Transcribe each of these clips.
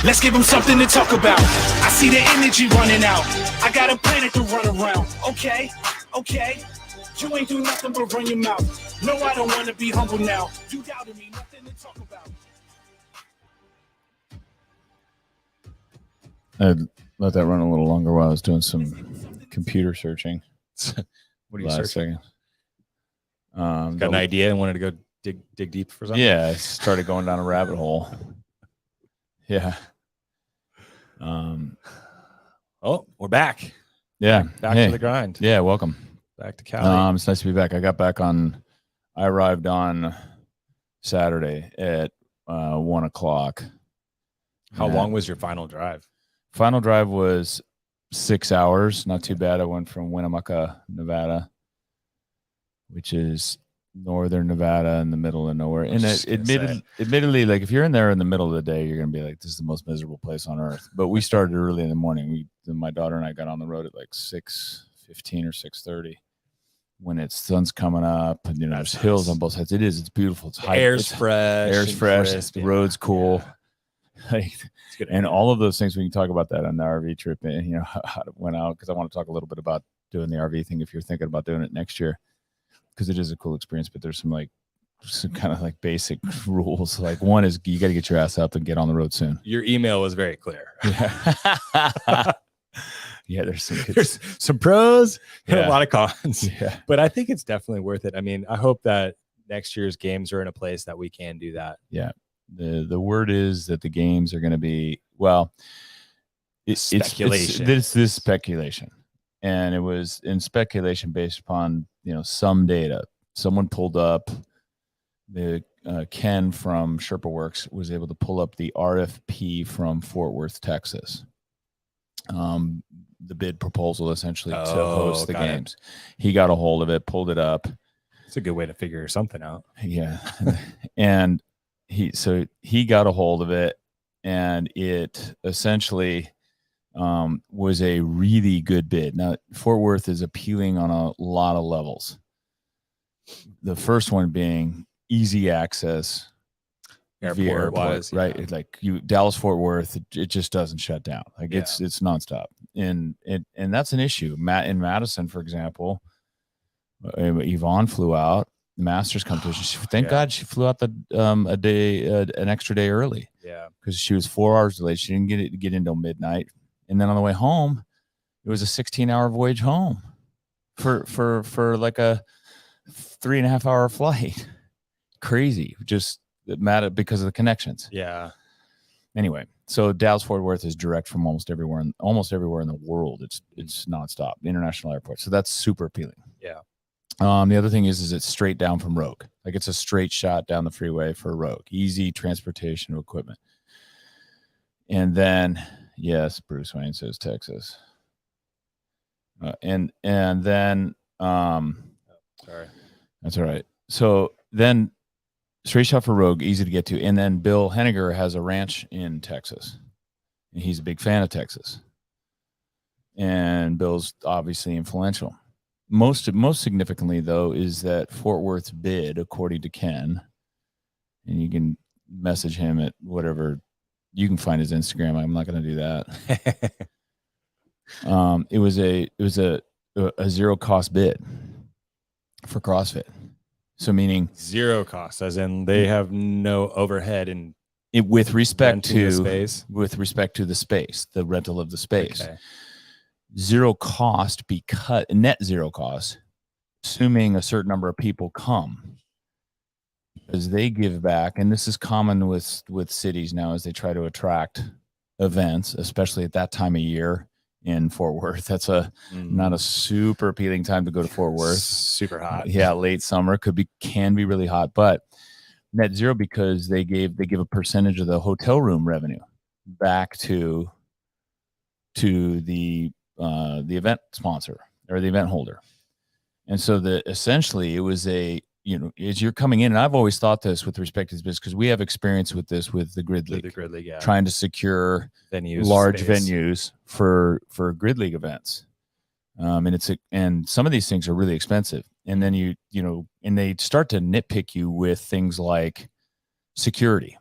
Let's give them something to talk about. I see the energy running out. I got a planet to run around. Okay. You ain't do nothing but run your mouth. No, I don't want to be humble now. You doubted me, nothing to talk about. I'd let that run a little longer while I was doing some computer searching. What are you searching? Got an idea and wanted to go dig deep for something? Yeah, I started going down a rabbit hole. Yeah. Oh, we're back. Yeah. Back to the grind. Yeah, welcome. Back to Cali. It's nice to be back. I arrived on Saturday at 1 o'clock. How long was your final drive? Final drive was 6 hours. Not too bad. I went from Winnemucca, Nevada, which is northern Nevada in the middle of nowhere. And admittedly, like if you're in there in the middle of the day, you're going to be like, this is the most miserable place on earth. But we started early in the morning. My daughter and I got on the road at like 6:15 or 6:30 when it's sun's coming up and there's hills on both sides. It's beautiful. It's high. Air's fresh. Crisp, the road's cool. Yeah. Like, and all of those things, we can talk about that on the RV trip and how it went out, because I want to talk a little bit about doing the RV thing if you're thinking about doing it next year, because it is a cool experience. But there's some kind of like basic rules. Like one is you got to get your ass up and get on the road soon. Your email was very clear. Yeah. Yeah, there's some pros and a lot of cons. Yeah. But I think it's definitely worth it. I mean, I hope that next year's games are in a place that we can do that. Yeah. The word is that the games are going to be, speculation. This is speculation. And it was in speculation based upon, some data. Someone pulled up Ken from Sherpa Works was able to pull up the RFP from Fort Worth, Texas. The bid proposal essentially to host the games. He got a hold of it, pulled it up. It's a good way to figure something out. Yeah. And he got a hold of it, and it essentially was a really good bid. Now, Fort Worth is appealing on a lot of levels. The first one being easy access airport wise, right? Yeah. Like Dallas Fort Worth, it just doesn't shut down. Like it's nonstop, and that's an issue. In Madison, for example, Yvonne flew out the Masters competition. Thank God she flew out an extra day early. Yeah, because she was 4 hours delayed. She didn't get in until midnight, and then on the way home, it was a 16-hour voyage home for like a 3.5 hour flight. Crazy, just matter because of the connections. Yeah. Anyway, so Dallas Fort Worth is direct from almost everywhere in the world. It's nonstop, international airport. So that's super appealing. Yeah. The other thing is it's straight down from Rogue. Like it's a straight shot down the freeway for Rogue. Easy transportation of equipment. And then, yes, Bruce Wayne says Texas. And then, sorry, that's all right. So then, straight shot for Rogue, easy to get to. And then Bill Henniger has a ranch in Texas. And he's a big fan of Texas. And Bill's obviously influential. Most significantly, though, is that Fort Worth's bid, according to Ken, and you can message him at whatever, you can find his Instagram. I'm not going to do that. It was a zero cost bid for CrossFit. So meaning zero cost, as in they have no overhead and with respect to the space, the rental of the space. Okay. Zero cost, because net zero cost, assuming a certain number of people come, because they give back, and this is common with cities now as they try to attract events, especially at that time of year in Fort Worth. That's not a super appealing time to go to Fort Worth. Super hot. Yeah, late summer can be really hot, but net zero because they give a percentage of the hotel room revenue back to the event sponsor or the event holder. And so essentially it was as you're coming in, and I've always thought this with respect to this business, because we have experience with this with the Grid League. Trying to secure large venues for Grid League events. And some of these things are really expensive. And then and they start to nitpick you with things like security.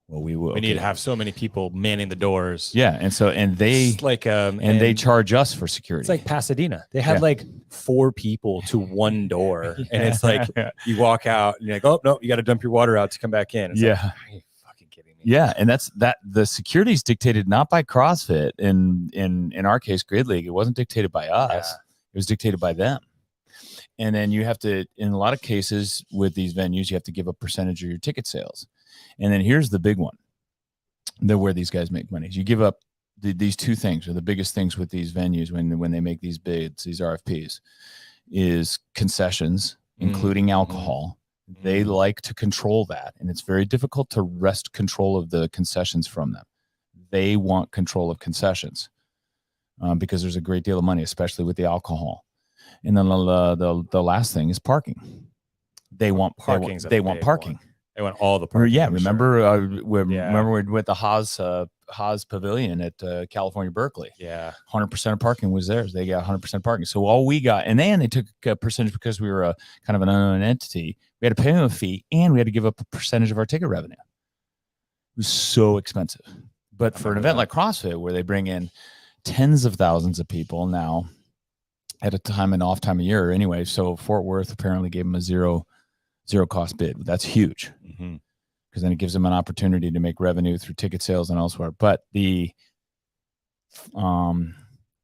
Well, we will. We need to have so many people manning the doors. Yeah, and they It's like and they charge us for security. It's like Pasadena. They had Yeah. like 4 people to 1 door, and it's like Yeah. you walk out and you're like, oh no, you got to dump your water out to come back in. It's like, Yeah. are you fucking kidding me? Yeah, and that's the security is dictated not by CrossFit. In our case, Grid League, it wasn't dictated by us. Yeah. It was dictated by them. And then you have to, in a lot of cases with these venues, you have to give a percentage of your ticket sales. And then here's the big one, where these guys make money. You give up these 2 things are the biggest things with these venues when they make these bids, these RFPs, is concessions, including alcohol. They like to control that, and it's very difficult to wrest control of the concessions from them. They want control of concessions because there's a great deal of money, especially with the alcohol. And then the last thing is parking. They want parking. They want parking. They want all the parking. Yeah, remember Yeah. remember we went to Haas Pavilion at California Berkeley. Yeah. 100% of parking was theirs. They got 100% parking. So all we got, and then they took a percentage because we were a kind of an unknown entity. We had to pay them a fee, and we had to give up a percentage of our ticket revenue. It was so expensive. But for an event like CrossFit, where they bring in tens of thousands of people now at a time and off time of year anyway. So Fort Worth apparently gave them a zero cost bid. That's huge. Because then it gives them an opportunity to make revenue through ticket sales and elsewhere. But the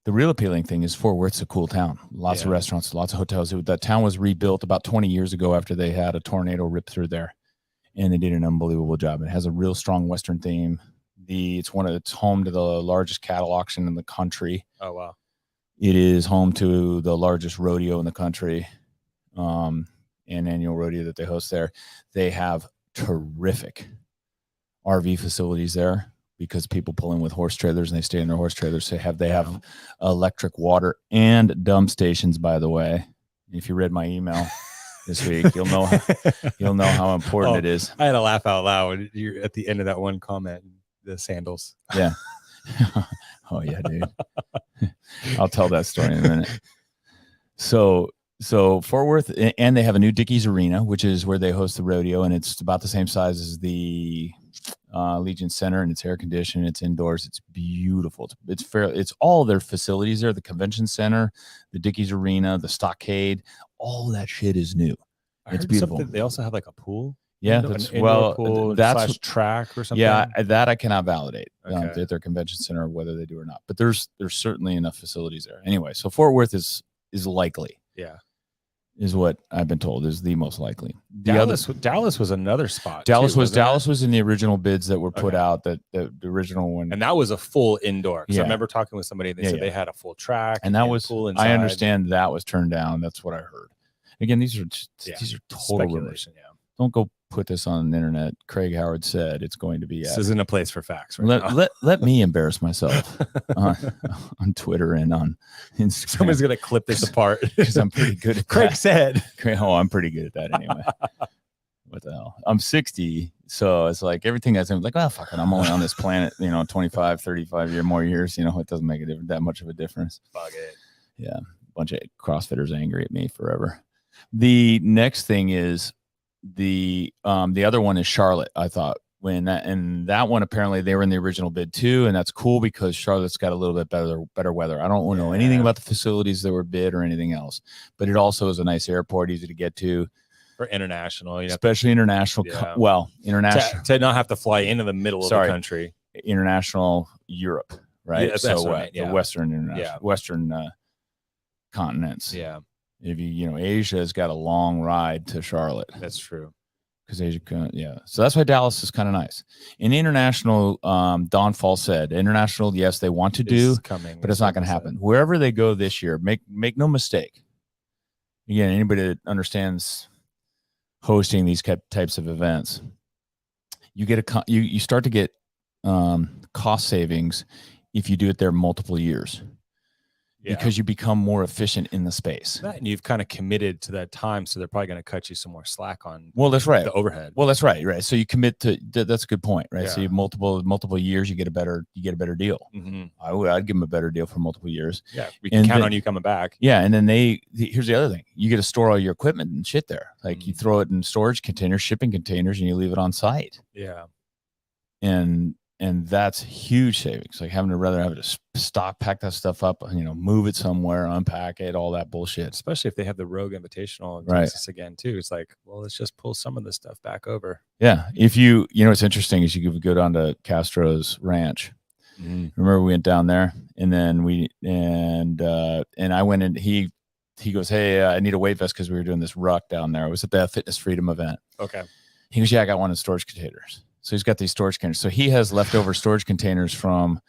real appealing thing is Fort Worth's a cool town. Lots of restaurants, lots of hotels. That town was rebuilt about 20 years ago after they had a tornado rip through there, and they did an unbelievable job. It has a real strong Western theme. It's home to the largest cattle auction in the country. Oh wow! It is home to the largest rodeo in the country, an annual rodeo that they host there. They have terrific RV facilities there because people pull in with horse trailers and they stay in their horse trailers. So they have electric water and dump stations, by the way. If you read my email this week, you'll know how important it is. I had to laugh out loud when you're at the end of that one comment, the sandals. Yeah. Oh yeah, dude. I'll tell that story in a minute. So Fort Worth, and they have a new Dickies Arena, which is where they host the rodeo, and it's about the same size as the Legion Center, and it's air conditioned, it's indoors, it's beautiful. It's fair. It's all their facilities there, the convention center, the Dickies Arena, the Stockade, all that shit is new. It's beautiful. They also have like a pool. Yeah, Pool that's track or something. Yeah, that I cannot validate Okay. at their convention center whether they do or not. But there's certainly enough facilities there. Anyway, so Fort Worth is likely. Yeah. Is what I've been told is the most likely. Dallas was another spot. Dallas too, was in the original bids that were put out. That the original one, and that was a full indoor. So Yeah. I remember talking with somebody. They said they had a full track, and that was pool inside. I understand that was turned down. That's what I heard. Again, these are total rumors. Speculation. Yeah. Don't go put this on the internet. Craig Howard said it's going to be. This isn't a place for facts. Right now. Let me embarrass myself on Twitter and on Instagram. Somebody's gonna clip this apart because I'm pretty good at Craig that. said. Oh, I'm pretty good at that anyway. What the hell? I'm 60, so it's like everything I'm like, oh, fuck it. I'm only on this planet, 25, 35 more years. It doesn't make that much of a difference. Fuck it. Yeah, a bunch of CrossFitters angry at me forever. The next thing is the other one is Charlotte. I thought that one apparently they were in the original bid too, and that's cool because Charlotte's got a little bit better weather. I don't know anything about the facilities that were bid or anything else, but it also is a nice airport, easy to get to for international, especially international. Yeah. International to not have to fly into the middle of the country. International Europe, right? Yeah, that's right. The Western continents. Yeah. If Asia has got a long ride to Charlotte. That's true. Because Asia, so that's why Dallas is kind of nice. In international, Don Fall said, international, yes, they want to do, but it's not going to happen. Wherever they go this year, make no mistake. Again, anybody that understands hosting these types of events, you start to get cost savings if you do it there multiple years. Yeah. Because you become more efficient in the space. And you've kind of committed to that time, so they're probably going to cut you some more slack on. Well, that's right. The overhead. Well, that's right. So you commit to that's a good point, right? Yeah. So you multiple years, you get a better deal. Mm-hmm. I'd give them a better deal for multiple years. Yeah, we can count on you coming back. Yeah, and then here's the other thing: you get to store all your equipment and shit there. Like you throw it in storage containers, shipping containers, and you leave it on site. Yeah. and that's huge savings. Like having to rather have to stop, pack that stuff up, move it somewhere, unpack it, all that bullshit. Especially if they have the Rogue Invitational in Right. Texas again too. It's like, well, let's just pull some of this stuff back over. Yeah. If what's interesting is you could go down to Castro's ranch. Remember we went down there and then and I went in, he goes, hey, I need a weight vest because we were doing this ruck down there. It was at the Fitness Freedom event. Okay. He goes, yeah, I got one in storage containers. So he's got these storage containers. So he has leftover storage containers from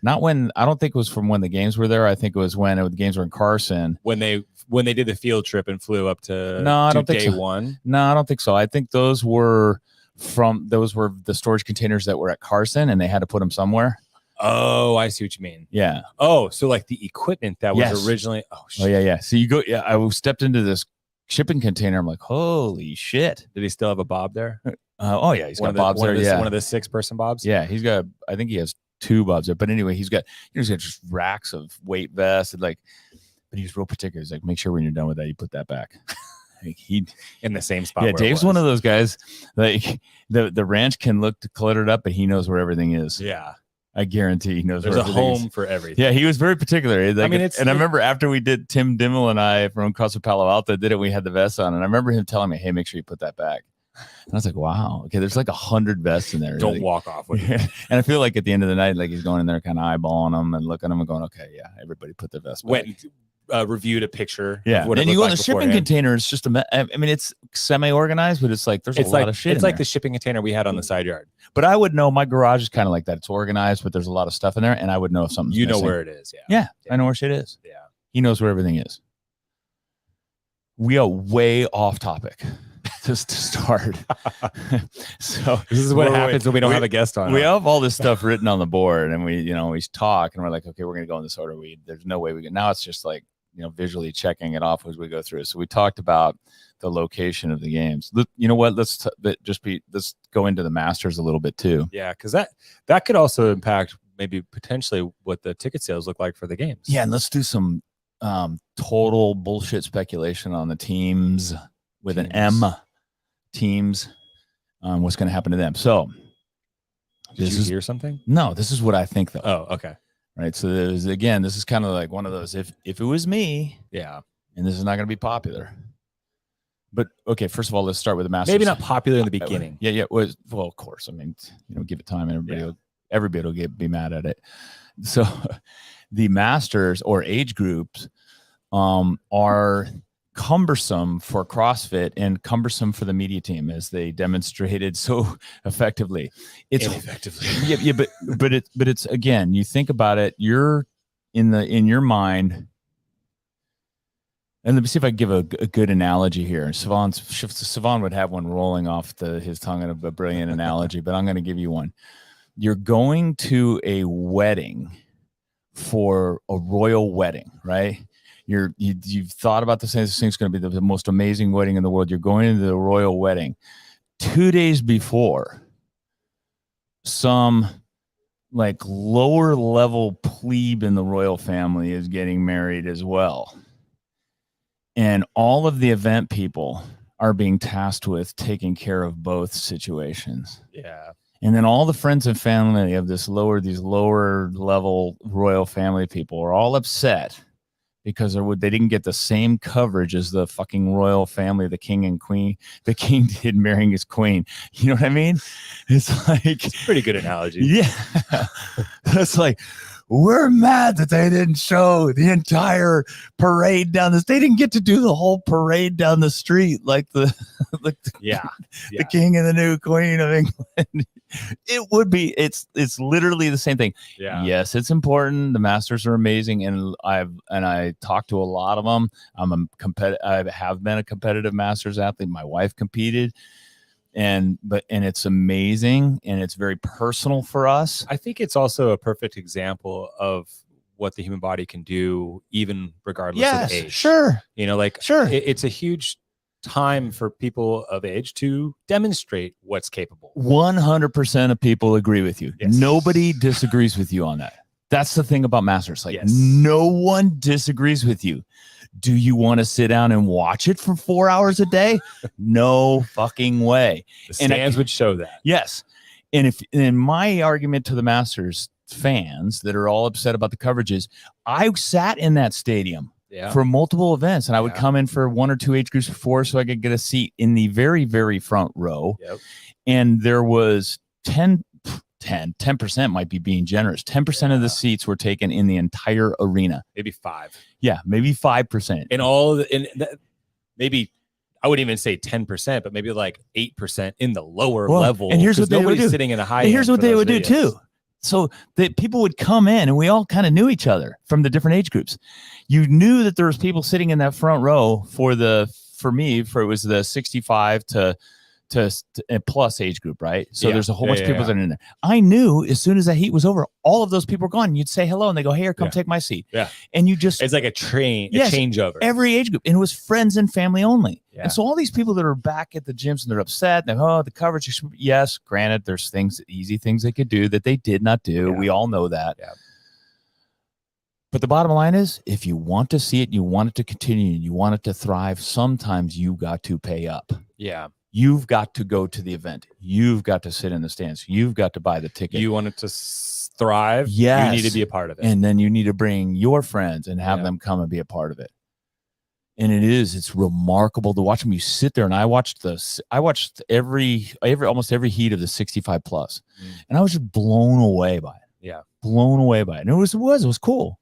I don't think it was from when the games were there. I think it was when the games were in Carson. When they did the field trip and flew up to I don't think day so. one. No, I don't think so. I think those were the storage containers that were at Carson and they had to put them somewhere. Oh, I see what you mean. Yeah. Oh, so like the equipment that was Yes. originally. Oh, shit. Oh yeah. So you go. Yeah, I stepped into this shipping container. I'm like, holy shit. Did he still have a Bob there? Oh yeah, he's got Bobs there. Yeah, one of the 6-person Bobs. yeah, he's got. I think he has 2 Bobs there. But anyway, he's got just racks of weight vests and but he's real particular. He's like, make sure when you're done with that, you put that back. He in the same spot. Yeah, where it Dave's was. one of those guys. Like the ranch can look cluttered up, but he knows where everything is. Yeah, I guarantee he knows. there's where a everything is. home for everything. Yeah, he was very particular. Like, mean, I remember after we did, Tim Dimmel and I from CrossFit Palo Alto did it. We had the vests on, and I remember him telling me, "Hey, make sure you put that back." And I was like, "Wow, okay." There's like 100 vests in there. Don't Like, walk off with it. yeah. And I feel like at the end of the night, like he's going in there, kind of eyeballing them and looking at them and going, "Okay, yeah, everybody put their vest back." Went reviewed a picture. Yeah, of what it and you go looked in the like shipping beforehand. container. It's just I mean, it's semi-organized, but it's like there's a lot of shit. It's in like there. the shipping container we had on the side yard. But I would know. My garage is kind of like that. It's organized, but there's a lot of stuff in there, and I would know if something's You know missing. where it is. Yeah. Yeah, I know where shit is. Yeah. He knows where everything is. We are way off topic just to start. So This is what happens when we don't have a guest on. we huh? have all this stuff written on the board, and we talk, and we're like, okay, we're gonna go in this order. There's no way we can. Now it's just like visually checking it off as we go through. So we talked about the location of the games. You know what? Let's go into the Masters a little bit too. Yeah, because that could also impact maybe potentially what the ticket sales look like for the games. Yeah, and let's do some total bullshit speculation on the teams with an M. Teams, what's going to happen to them? So, Did you hear something? No, this is what I think though. Oh, okay. Right. So this is kind of like one of those. If it was me, Yeah. and this is not going to be popular. But okay, first of all, let's start with the Masters. Maybe not popular in the beginning. Yeah. Well, of course. I mean, give it time, and everybody will be mad at it. So, the Masters or age groups are cumbersome for CrossFit and cumbersome for the media team, as they demonstrated so effectively. Yeah, but it's again, you think about it, you're in your mind. And let me see if I can give a good analogy here. Sivan would have one rolling off his tongue in a brilliant analogy, but I'm going to give you one. You're going to a wedding for a royal wedding, right? You've thought about this thing's going to be the most amazing wedding in the world. You're going into the royal wedding. 2 days before, some like lower level plebe in the royal family is getting married as well. And all of the event people are being tasked with taking care of both situations. Yeah. And then all the friends and family of these lower level royal family people are all upset because they didn't get the same coverage as the fucking royal family, the king and queen. The king did marrying his queen. You know what I mean? It's like It's a pretty good analogy. yeah. It's like, we're mad that they didn't show the entire parade down this. They didn't get to do the whole parade down the street like the Yeah. the king and the new queen of England. It would be. It's literally the same thing. Yeah. Yes, it's important. The Masters are amazing, and I talked to a lot of them. I have been a competitive Masters athlete. My wife competed. And it's amazing, and it's very personal for us. I think it's also a perfect example of what the human body can do, even regardless of age. Sure. Sure. It's a huge time for people of age to demonstrate what's capable. 100% of people agree with you. Yes. Nobody disagrees with you on that. That's the thing about Masters. Like, Yes. no one disagrees with you. Do you want to sit down and watch it for 4 hours a day? No fucking way. The And stands would show that. Yes. And my argument to the Masters fans that are all upset about the coverage is, I sat in that stadium for multiple events, and I would come in for 1 or 2 age groups before so I could get a seat in the very, very front row. And there was 10% might be being generous. 10% of the seats were taken in the entire arena. Maybe 5. Yeah, maybe 5%. Maybe I wouldn't even say 10%, but maybe like 8% in the lower Well, level. and here's what they would do. Sitting in a high. And here's what they would do too. So that people would come in, and we all kind of knew each other from the different age groups. You knew that there was people sitting in that front row for it was the 65 to plus age group, right? So there's a whole bunch of people that are in there. I knew as soon as that heat was over, all of those people were gone. You'd say hello, and they go, "Hey, here, come take my seat." Yeah, and it's like a changeover. Every age group, and it was friends and family only. Yeah. And so all these people that are back at the gyms and they're upset, and the coverage. Yes, granted, there's easy things they could do that they did not do. We all know that. Yeah. But the bottom line is, if you want to see it, you want it to continue, you want it to thrive, sometimes you got to pay up. Yeah. You've got to go to the event. You've got to sit in the stands. You've got to buy the ticket. You want it to thrive. Yes. You need to be a part of it. And then you need to bring your friends and have them come and be a part of it. And it's remarkable to watch them. You sit there, and I watched almost every heat of the 65 plus, and I was just blown away by it. Yeah. Blown away by it. And it was cool.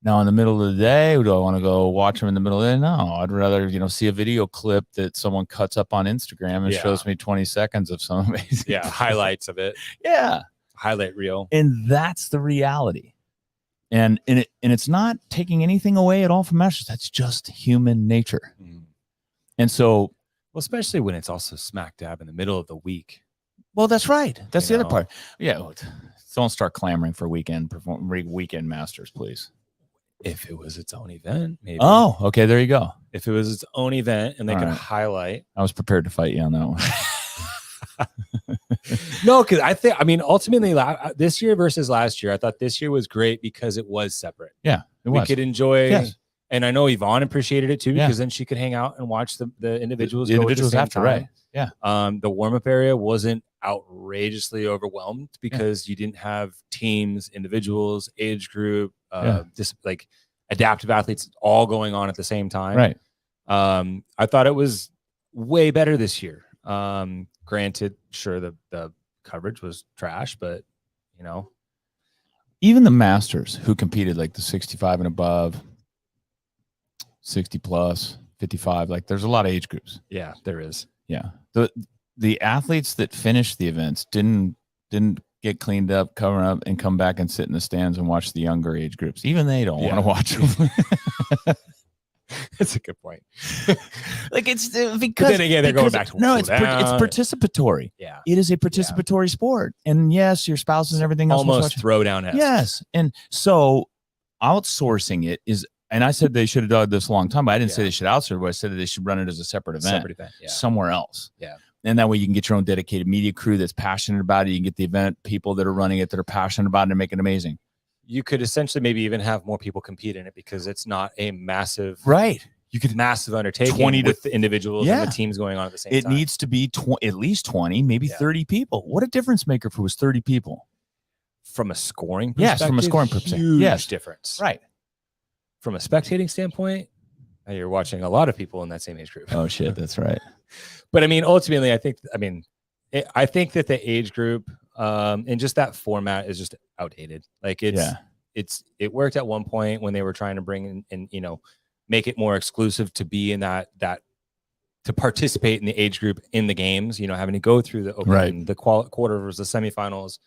Now, in the middle of the day, do I want to go watch them in the middle of the day? No, I'd rather, see a video clip that someone cuts up on Instagram and shows me 20 seconds of some amazing highlights of it. Yeah. Highlight reel. And that's the reality. And it's not taking anything away at all from Masters. That's just human nature. And so, well, especially when it's also smack dab in the middle of the week. Well, that's right. That's the other part. Yeah. Don't start clamoring for weekend Masters, please. If it was its own event, maybe. Oh, okay. There you go. If it was its own event and they could highlight. I was prepared to fight you on that one. No, because ultimately this year versus last year, I thought this year was great because it was separate. Yeah, we could enjoy. And I know Yvonne appreciated it too, because then she could hang out and watch the individuals. The individuals after, right? Yeah. The warm up area wasn't outrageously overwhelmed because you didn't have teams, individuals, age group, just like adaptive athletes all going on at the same time. Right. I thought it was way better this year. Granted, sure, the coverage was trash, but even the Masters who competed, like the 65 and above, 60 plus, 55, like there's a lot of age groups. Yeah, there is. Yeah. The athletes that finished the events didn't get cleaned up, cover up, and come back and sit in the stands and watch the younger age groups. Even they don't want to watch them. That's a good point. Like it's because but then again, they're going back to it's participatory. Yeah, it is a participatory sport, and yes, your spouses and everything else almost throw down. Yes, and so outsourcing it is. And I said they should have done this a long time, but I didn't say they should outsource it. But I said that they should run it as a separate event somewhere else. Yeah. And that way you can get your own dedicated media crew that's passionate about it. You can get the event people that are running it that are passionate about it and make it amazing. You could essentially maybe even have more people compete in it because it's not a massive You could massive undertaking with the individuals and the teams going on at the same time. It needs to be at least 20, maybe 30 people. What a difference maker if it was 30 people. From a scoring perspective. Yes, from a scoring perspective. Huge difference. Right. From a spectating standpoint, you're watching a lot of people in that same age group. Oh shit, that's right. But ultimately, I think that the age group and just that format is just outdated. Like it worked at one point when they were trying to bring in make it more exclusive to be in that to participate in the age group in the games. Having to go through the opening, the quarters, the semifinals.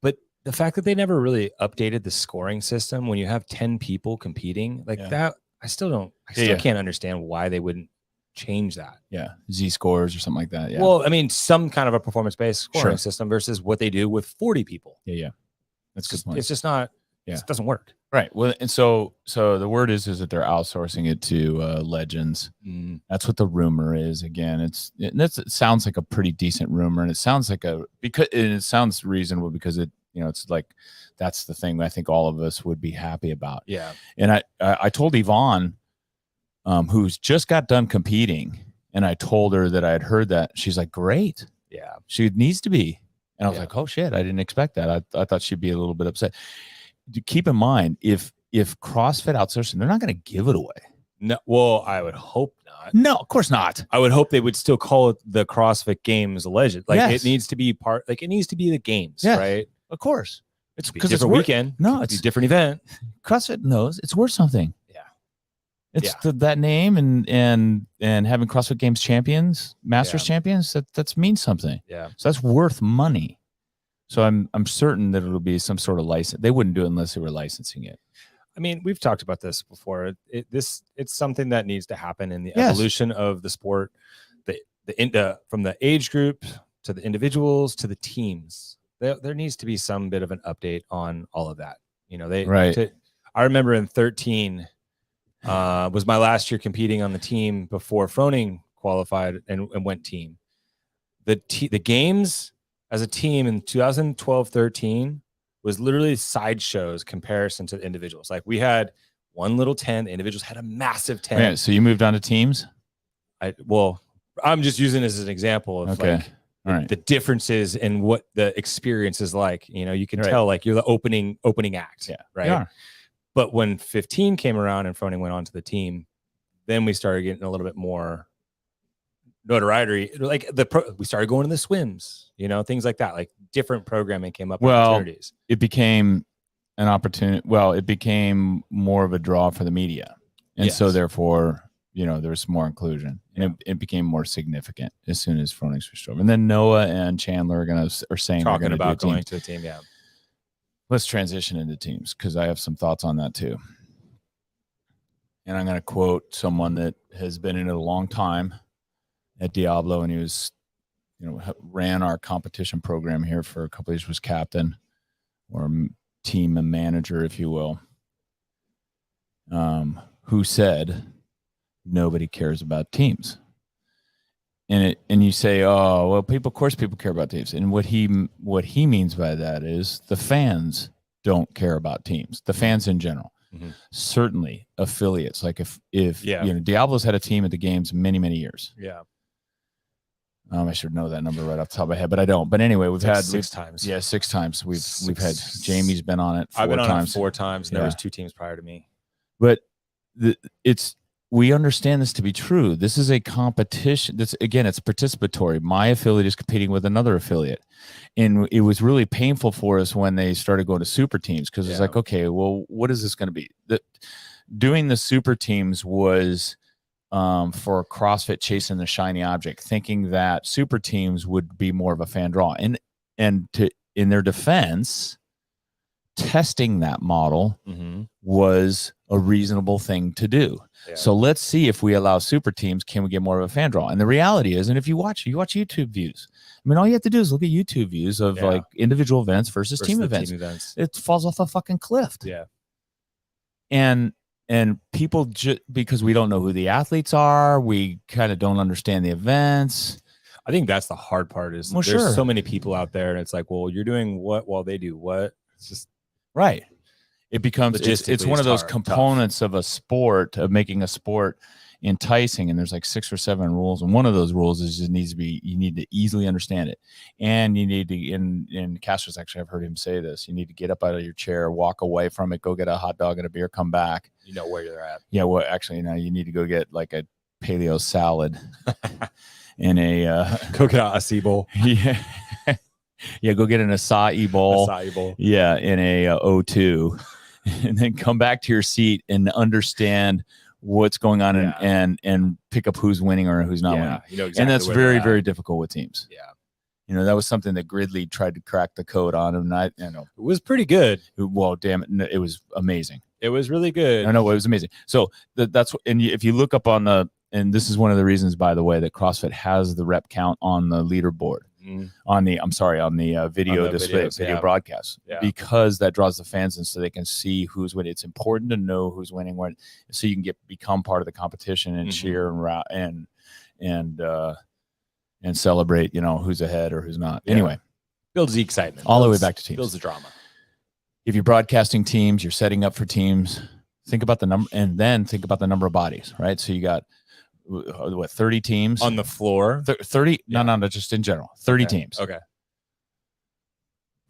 But the fact that they never really updated the scoring system when you have 10 people competing like that, I still can't understand why they wouldn't change that. Yeah. Z scores or something like that. Yeah. Well, some kind of a performance-based scoring system versus what they do with 40 people. Yeah. That's a good point. It's just not, it doesn't work. Right. Well, and so the word is that they're outsourcing it to Legends. That's what the rumor is. Again, it sounds like a pretty decent rumor, and it sounds like it sounds reasonable because it's like that's the thing I think all of us would be happy about. Yeah. And I told Yvonne, who's just got done competing, and I told her that I had heard that. She's like, great. Yeah. She needs to be. And I was like, oh shit, I didn't expect that. I thought she'd be a little bit upset. Keep in mind, if CrossFit outsourcing, they're not going to give it away. No, well, I would hope not. No, of course not. I would hope they would still call it the CrossFit Games Legend. Like Yes. it needs to be part. Like it needs to be the games, Yes. right? Of course. It's Be because it's different weekend. No, Could it's be a different event. CrossFit knows it's worth something. Yeah. It's that name and having CrossFit Games champions, Masters Yeah. champions, that means something. Yeah. So that's worth money. So I'm certain that it'll be some sort of license. They wouldn't do it unless they were licensing it. I mean, we've talked about this before. It's something that needs to happen in the Yes. evolution of the sport. From the age group to the individuals to the teams. There needs to be some bit of an update on all of that. You know, Right. I remember in 13 was my last year competing on the team before Froning qualified and went team. The games as a team in 2012-13 was literally sideshows comparison to the individuals. Like we had one little 10, the individuals had a massive 10. Yeah, so you moved on to teams? I'm just using this as an example of Okay. like All right. the differences in what the experience is like. You know, you can Right. tell like you're the opening act. Yeah. Right. You are. But when 15 came around and Froning went on to the team, then we started getting a little bit more notoriety. Like we started going to the swims, you know, things like that. Like different programming came up. Well, opportunities. It became an opportunity. Well, it became more of a draw for the media. And so Yes. therefore, you know, there's more inclusion and it became more significant as soon as Froning switched over. And then Noah and Chandler are saying they're Talking going to about do a team. going to the team. Yeah. Let's transition into teams because I have some thoughts on that too. And I'm going to quote someone that has been in it a long time at Diablo, and he was, you know, ran our competition program here for a couple of years, was captain or team and manager, if you will, who said nobody cares about teams. And you say, oh, well, of course people care about teams. And what he means by that is the fans don't care about teams, the fans in general. Mhm. Certainly affiliates. Like if Yeah. you know, Diablo's had a team at the games many, many years. Yeah. I should know that number right off the top of my head, but I don't. But anyway, we've It's like had 6 times. Yeah, 6 times. We've had Six. Jamie's been on it 4 I've been on times. it 4 times, and there Yeah. was 2 teams prior to me. But we understand this to be true. This is a competition. It's participatory. My affiliate is competing with another affiliate. And it was really painful for us when they started going to super teams because it's Yeah. like, okay, well, what is this going to be? Doing the super teams was for CrossFit chasing the shiny object, thinking that super teams would be more of a fan draw. And in their defense, testing that model Mm-hmm. was a reasonable thing to do. Yeah. So let's see if we allow super teams, can we get more of a fan draw? And the reality is, and if you watch YouTube views, I mean, all you have to do is look at YouTube views of Yeah. like individual events versus team the events. Team events. It falls off a fucking cliff. Yeah. And people because we don't know who the athletes are, we kind of don't understand the events. I think that's the hard part is Well, there's sure. so many people out there and it's like, well, you're doing what while they do what? It's just Right. It becomes it's Logistically, one of those tough. components of a sport, of making a sport enticing, and there's like 6 or 7 rules, and one of those rules is just needs to be, you need to easily understand it, and you need to, in Castro's, actually I've heard him say this, you need to get up out of your chair, walk away from it, go get a hot dog and a beer, come back. you know where you're at. Yeah, well, actually, now you need to go get like a paleo salad in a Go get a acai bowl. yeah, yeah, go get an acai bowl. Acai bowl. Yeah, in a O2, and then come back to your seat and understand what's going on, Yeah. and pick up who's winning or who's not winning. Yeah, you know exactly And that's where very, they're at. very difficult with teams. Yeah. You know, that was something that Gridley tried to crack the code on, and I know, It was pretty good. well, damn it, it was amazing. It was really good. I know it was amazing. So that's and if you look up on and this is one of the reasons, by the way, that CrossFit has the rep count on the leaderboard. Mhm. On the video On the display, videos, video yeah. broadcast, Yeah. because that draws the fans in so they can see who's winning. It's important to know who's winning when, so you can become part of the competition and Mhm. cheer and celebrate, you know, who's ahead or who's not. Yeah. Way, Builds the excitement. all the way Builds- back to teams. Builds the drama. If you're broadcasting teams, you're setting up for teams, think about the number, and then think about the number of bodies, right? So you got what, 30 teams On the floor. 30 Yeah. no, just in general, 30 Okay. teams. Okay.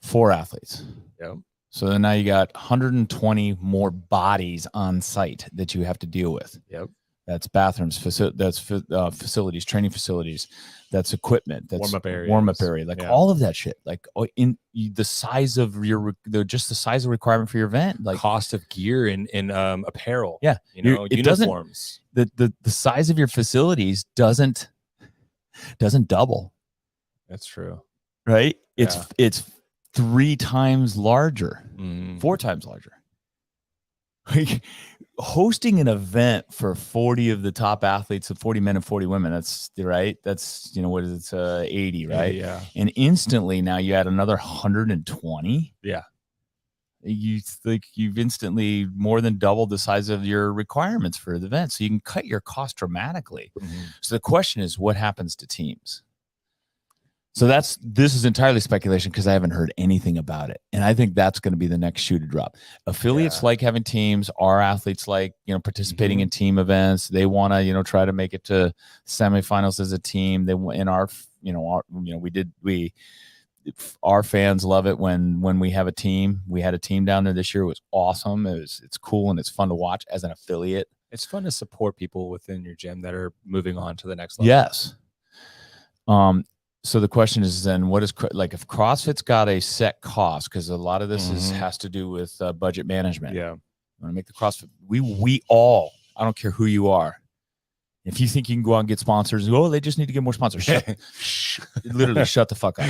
4 athletes. Yep. So then now you got 120 more bodies on site that you have to deal with. Yep. That's bathrooms, facilities, training facilities, that's equipment, that's warm up area, like all of that shit. Like the size of just the size of requirement for your event, like cost of gear and apparel. Yeah, uniforms. The size of your facilities doesn't double. That's true, right? It's 3 times larger, 4 times larger. Like hosting an event for 40 of the top athletes, of 40 men and 40 women, that's right. That's, what is it? 80, right? Yeah. And instantly now you add another 120. Yeah. You've instantly more than doubled the size of your requirements for the event. So you can cut your cost dramatically. So the question is, what happens to teams? So this is entirely speculation because I haven't heard anything about it. And I think that's going to be the next shoe to drop. Affiliates like having teams. Our athletes like, participating in team events. They want to, try to make it to semifinals as a team. Our fans love it when we have a team. We had a team down there this year. It was awesome. It's cool and it's fun to watch as an affiliate. It's fun to support people within your gym that are moving on to the next level. Yes. So the question is then, what is if CrossFit's got a set cost, because a lot of this has to do with budget management. Yeah, you want to make the CrossFit. We all, I don't care who you are. If you think you can go out and get sponsors, they just need to get more sponsors. Literally, shut the fuck up.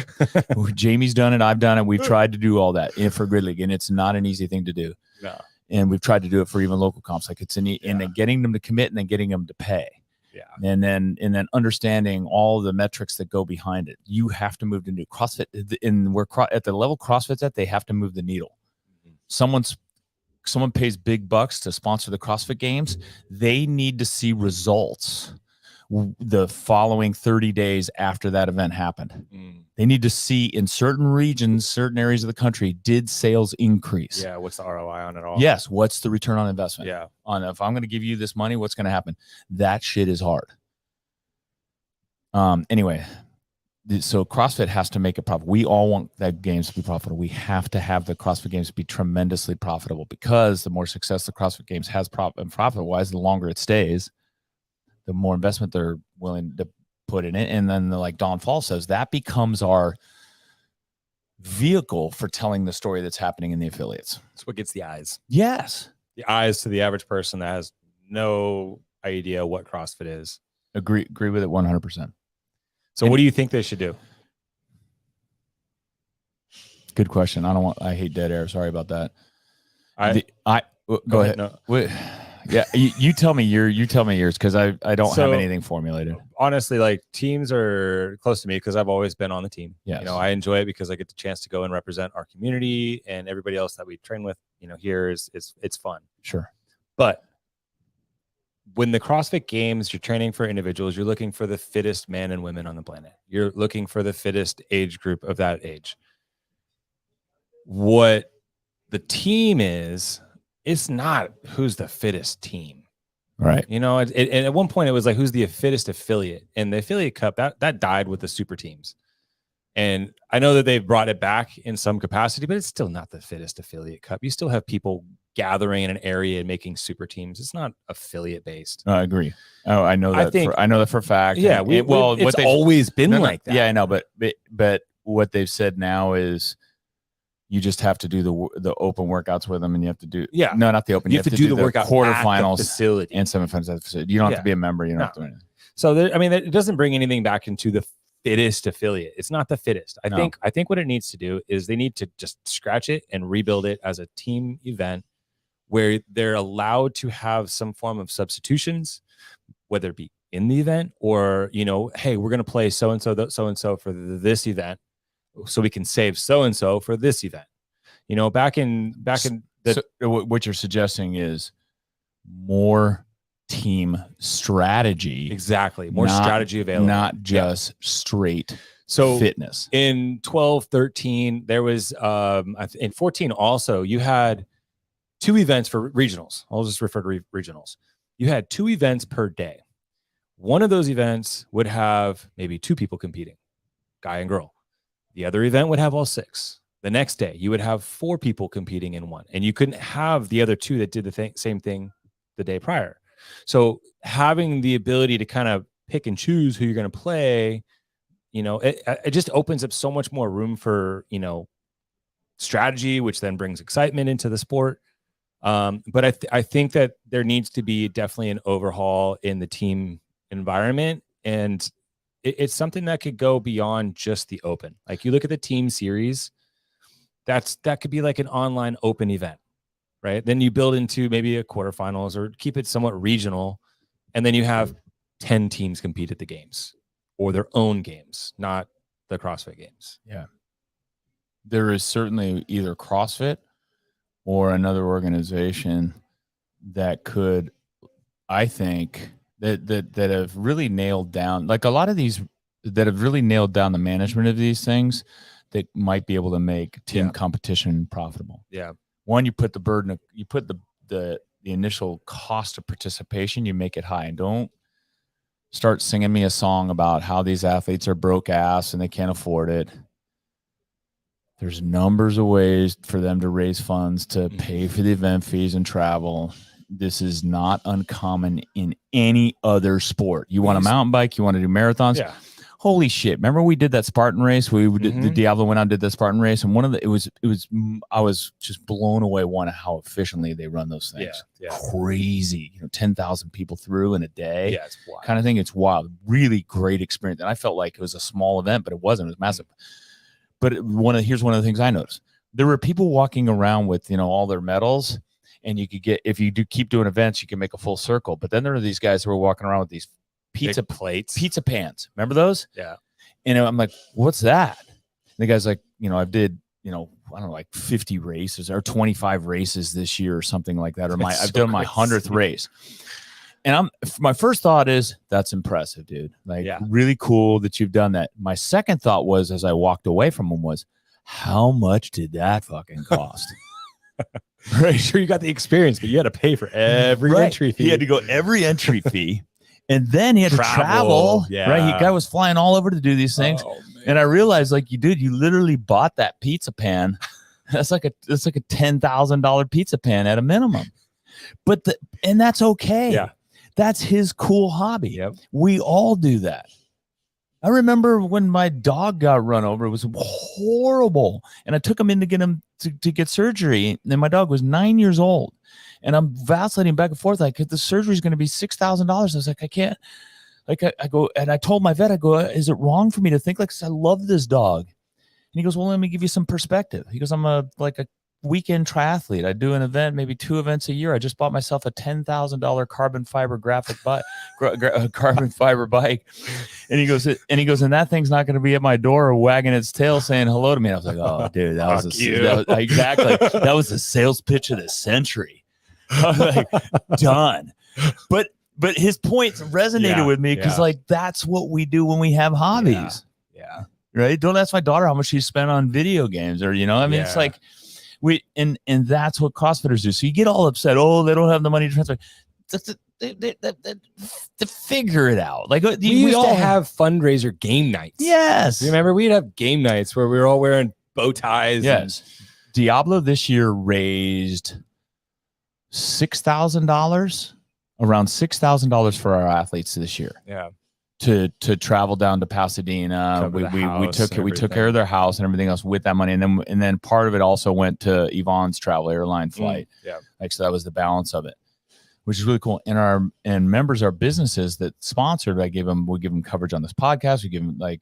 Jamie's done it. I've done it. We've tried to do all that for Grid League, and it's not an easy thing to do. No. And we've tried to do it for even local comps. Like and then getting them to commit and then getting them to pay. Yeah. And then understanding all the metrics that go behind it. You have to move to new CrossFit. At the level CrossFit's at, they have to move the needle. Someone pays big bucks to sponsor the CrossFit Games. They need to see results the following 30 days after that event happened. They need to see in certain regions, certain areas of the country, did sales increase? Yeah. What's the ROI on it all? Yes. What's the return on investment? Yeah. On if I'm going to give you this money, what's going to happen? That shit is hard. Anyway, so CrossFit has to make it profitable. We all want that games to be profitable. We have to have the CrossFit Games be tremendously profitable, because the more success the CrossFit Games has profit-wise, the longer it stays, the more investment they're willing to put in it. And then like Don Fall says, that becomes our vehicle for telling the story that's happening in the affiliates. That's what gets the eyes. Yes. The eyes to the average person that has no idea what CrossFit is. Agree with it 100%. So what do you think they should do? Good question. I hate dead air. Sorry about that. Go ahead. No. Yeah, you tell me yours, because I don't have anything formulated. Honestly, like, teams are close to me because I've always been on the team. Yes. I enjoy it because I get the chance to go and represent our community and everybody else that we train with. Here it's fun. Sure. But when the CrossFit Games, you're training for individuals, you're looking for the fittest men and women on the planet. You're looking for the fittest age group of that age. What the team is, it's not who's the fittest team. Right. And at one point it was like, who's the fittest affiliate? And the affiliate cup, that died with the super teams. And I know that they've brought it back in some capacity, but it's still not the fittest affiliate cup. You still have people gathering in an area and making super teams. It's not affiliate based. I agree. Oh, I know that. I know that for a fact. Yeah. It's always been like that. Yeah, I know. But what they've said now is you just have to do the open workouts with them, and you have to do not the open. You have to do the workout quarterfinals, facility, and semifinals at the facility. You don't have to be a member. You don't have to do anything. So it doesn't bring anything back into the fittest affiliate. It's not the fittest. I think what it needs to do is they need to just scratch it and rebuild it as a team event where they're allowed to have some form of substitutions, whether it be in the event or, hey, we're going to play so-and-so for this event, so we can save so-and-so for this event. Back in so what you're suggesting is more team strategy. Exactly. More strategy available. Not just straight fitness. In 12, 13, there was, in 14 also, you had 2 events for regionals. I'll just refer to regionals. You had 2 events per day. One of those events would have maybe 2 people competing, guy and girl. The other event would have all 6. The next day, you would have 4 people competing in one, and you couldn't have the other 2 that did the same thing the day prior. So having the ability to kind of pick and choose who you're going to play, it just opens up so much more room for, strategy, which then brings excitement into the sport. But I think that there needs to be definitely an overhaul in the team environment, and it's something that could go beyond just the open. Like you look at the team series, that could be like an online open event, right? Then you build into maybe a quarterfinals or keep it somewhat regional, and then you have 10 teams compete at the games or their own games, not the CrossFit games. Yeah. There is certainly either CrossFit or another organization that could, I think, that have really nailed down, like a lot of these that have really nailed down the management of these things, that might be able to make team competition profitable. Yeah. One, you put the burden of, you put the initial cost of participation, you make it high, and don't start singing me a song about how these athletes are broke ass and they can't afford it. There's numbers of ways for them to raise funds to pay for the event fees and travel. This is not uncommon in any other sport. You want a mountain bike, you want to do marathons. Yeah. Holy shit. Remember we did that Spartan race? We did, the Diablo went out and did the Spartan race. And it was I was just blown away, how efficiently they run those things. Yeah. Crazy. 10,000 people through in a day. Yeah, it's wild. Kind of thing. It's wild. Really great experience. And I felt like it was a small event, but it wasn't. It was massive. But here's one of the things I noticed. There were people walking around with, all their medals, and you could get, if you do keep doing events, you can make a full circle. But then there are these guys who were walking around with these pizza plates, pizza pans. Remember those? Yeah. And I'm like, what's that? And the guy's like, I did, I don't know, like 50 races or 25 races this year or something like that. Or I've done my 100th race. And my first thought is, that's impressive, dude. Like, really cool that you've done that. My second thought was, as I walked away from him, was, how much did that fucking cost? Right. Sure, you got the experience, but you had to pay for every entry fee. He had to go every entry fee. And then he had to travel. Yeah. Right. Guy was flying all over to do these things. Oh, and I realized, like, you literally bought that pizza pan. That's like a $10,000 pizza pan at a minimum. And that's okay. Yeah. That's his cool hobby. Yep. We all do that. I remember when my dog got run over, it was horrible. And I took him in to get him to get surgery. And my dog was 9 years old. And I'm vacillating back and forth. Like, the surgery is going to be $6,000. I was like, I can't. Like, I go, and I told my vet, I go, is it wrong for me to think, like, I love this dog? And he goes, well, let me give you some perspective. He goes, I'm a weekend triathlete. I do an event, maybe 2 events a year. I just bought myself a $10,000 carbon fiber carbon fiber bike. And he goes, and that thing's not going to be at my door wagging its tail saying hello to me. And I was like, oh, dude, exactly. That was the sales pitch of the century. I was like, done. But his points resonated with me because like, that's what we do when we have hobbies. Yeah. Right. Don't ask my daughter how much she spent on video games, or, it's like, and that's what CrossFitters do. So you get all upset. Oh, they don't have the money to transfer. To figure it out. Like, we used to have fundraiser game nights. Yes. You remember we'd have game nights where we were all wearing bow ties. Yes. Diablo this year raised $6,000, around $6,000 for our athletes this year. Yeah. To travel down to Pasadena. We took care of their house and everything else with that money. And then part of it also went to Yvonne's travel airline flight. So that was the balance of it, which is really cool. And members, our businesses that sponsored, we give them coverage on this podcast.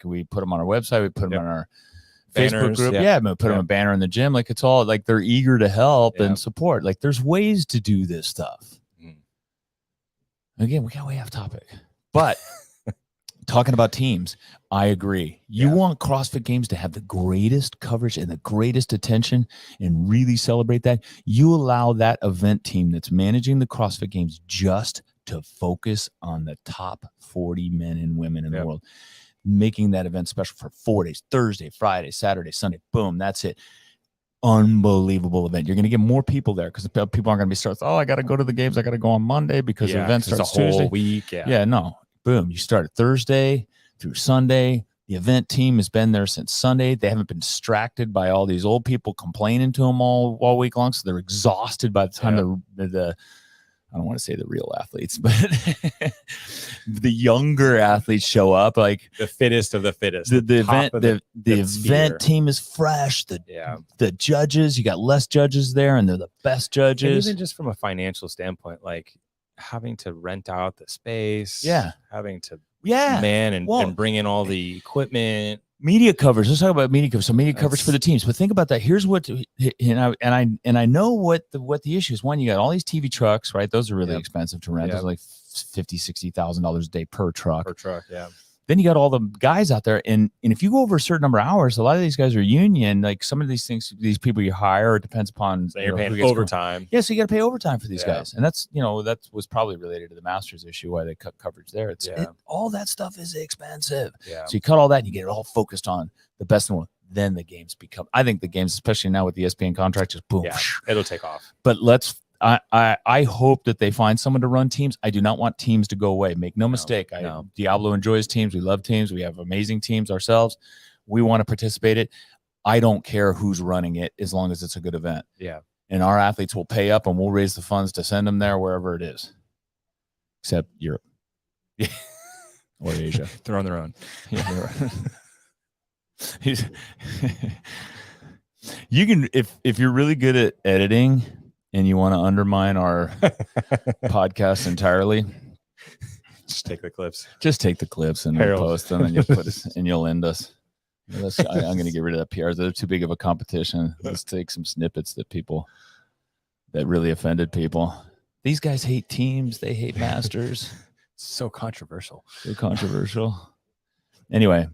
We put them on our website. We put them on our Facebook group. We put them a banner in the gym. Like, it's all like, they're eager to help and support. Like, there's ways to do this stuff. Again, we got way off topic, but talking about teams, I agree. You want CrossFit Games to have the greatest coverage and the greatest attention and really celebrate that. You allow that event team that's managing the CrossFit Games just to focus on the top 40 men and women in the world, making that event special for 4 days, Thursday, Friday, Saturday, Sunday. Boom, that's it. Unbelievable event. You're going to get more people there because people aren't going to be starting. Oh, I got to go to the games. I got to go on Monday because the event starts a whole Tuesday. week. No. Boom. You start Thursday through Sunday. The event team has been there since Sunday. They haven't been distracted by all these old people complaining to them all week long. So they're exhausted by the time the I don't want to say the real athletes, but the younger athletes show up. Like the fittest of the fittest. The event team is fresh. The judges, you got less judges there, and they're the best judges. And even just from a financial standpoint, like having to rent out the space, having to man and bring in all the equipment. Media coverage. Let's talk about media coverage. So media coverage for the teams. But think about that. Here's what, I know what the issue is. One, you got all these TV trucks, right? Those are really expensive to rent. Those are like $50,000-$60,000 a day per truck. Then you got all the guys out there, and if you go over a certain number of hours, a lot of these guys are union. Like some of these things, these people you hire, it depends upon. So you're paying overtime. Yeah, so you got to pay overtime for these guys, and that's that was probably related to the Masters issue why they cut coverage there. All that stuff is expensive. Yeah. So you cut all that, and you get it all focused on the best one. Then the games become. I think the games, especially now with the ESPN contract, just boom. Yeah, it'll take off. But I hope that they find someone to run teams. I do not want teams to go away. Make no mistake. Diablo enjoys teams. We love teams. We have amazing teams ourselves. We want to participate in it. I don't care who's running it as long as it's a good event. Yeah. And our athletes will pay up and we'll raise the funds to send them there wherever it is. Except Europe. Or Asia. They're on their own. Yeah. You can if you're really good at editing and you want to undermine our podcast entirely, just take the clips. Just take the clips and post them, and you'll put us, and you'll end us. I'm going to get rid of that PR. They're too big of a competition. Let's take some snippets that really offended people. These guys hate teams. They hate Masters. So controversial. So controversial. Anyway,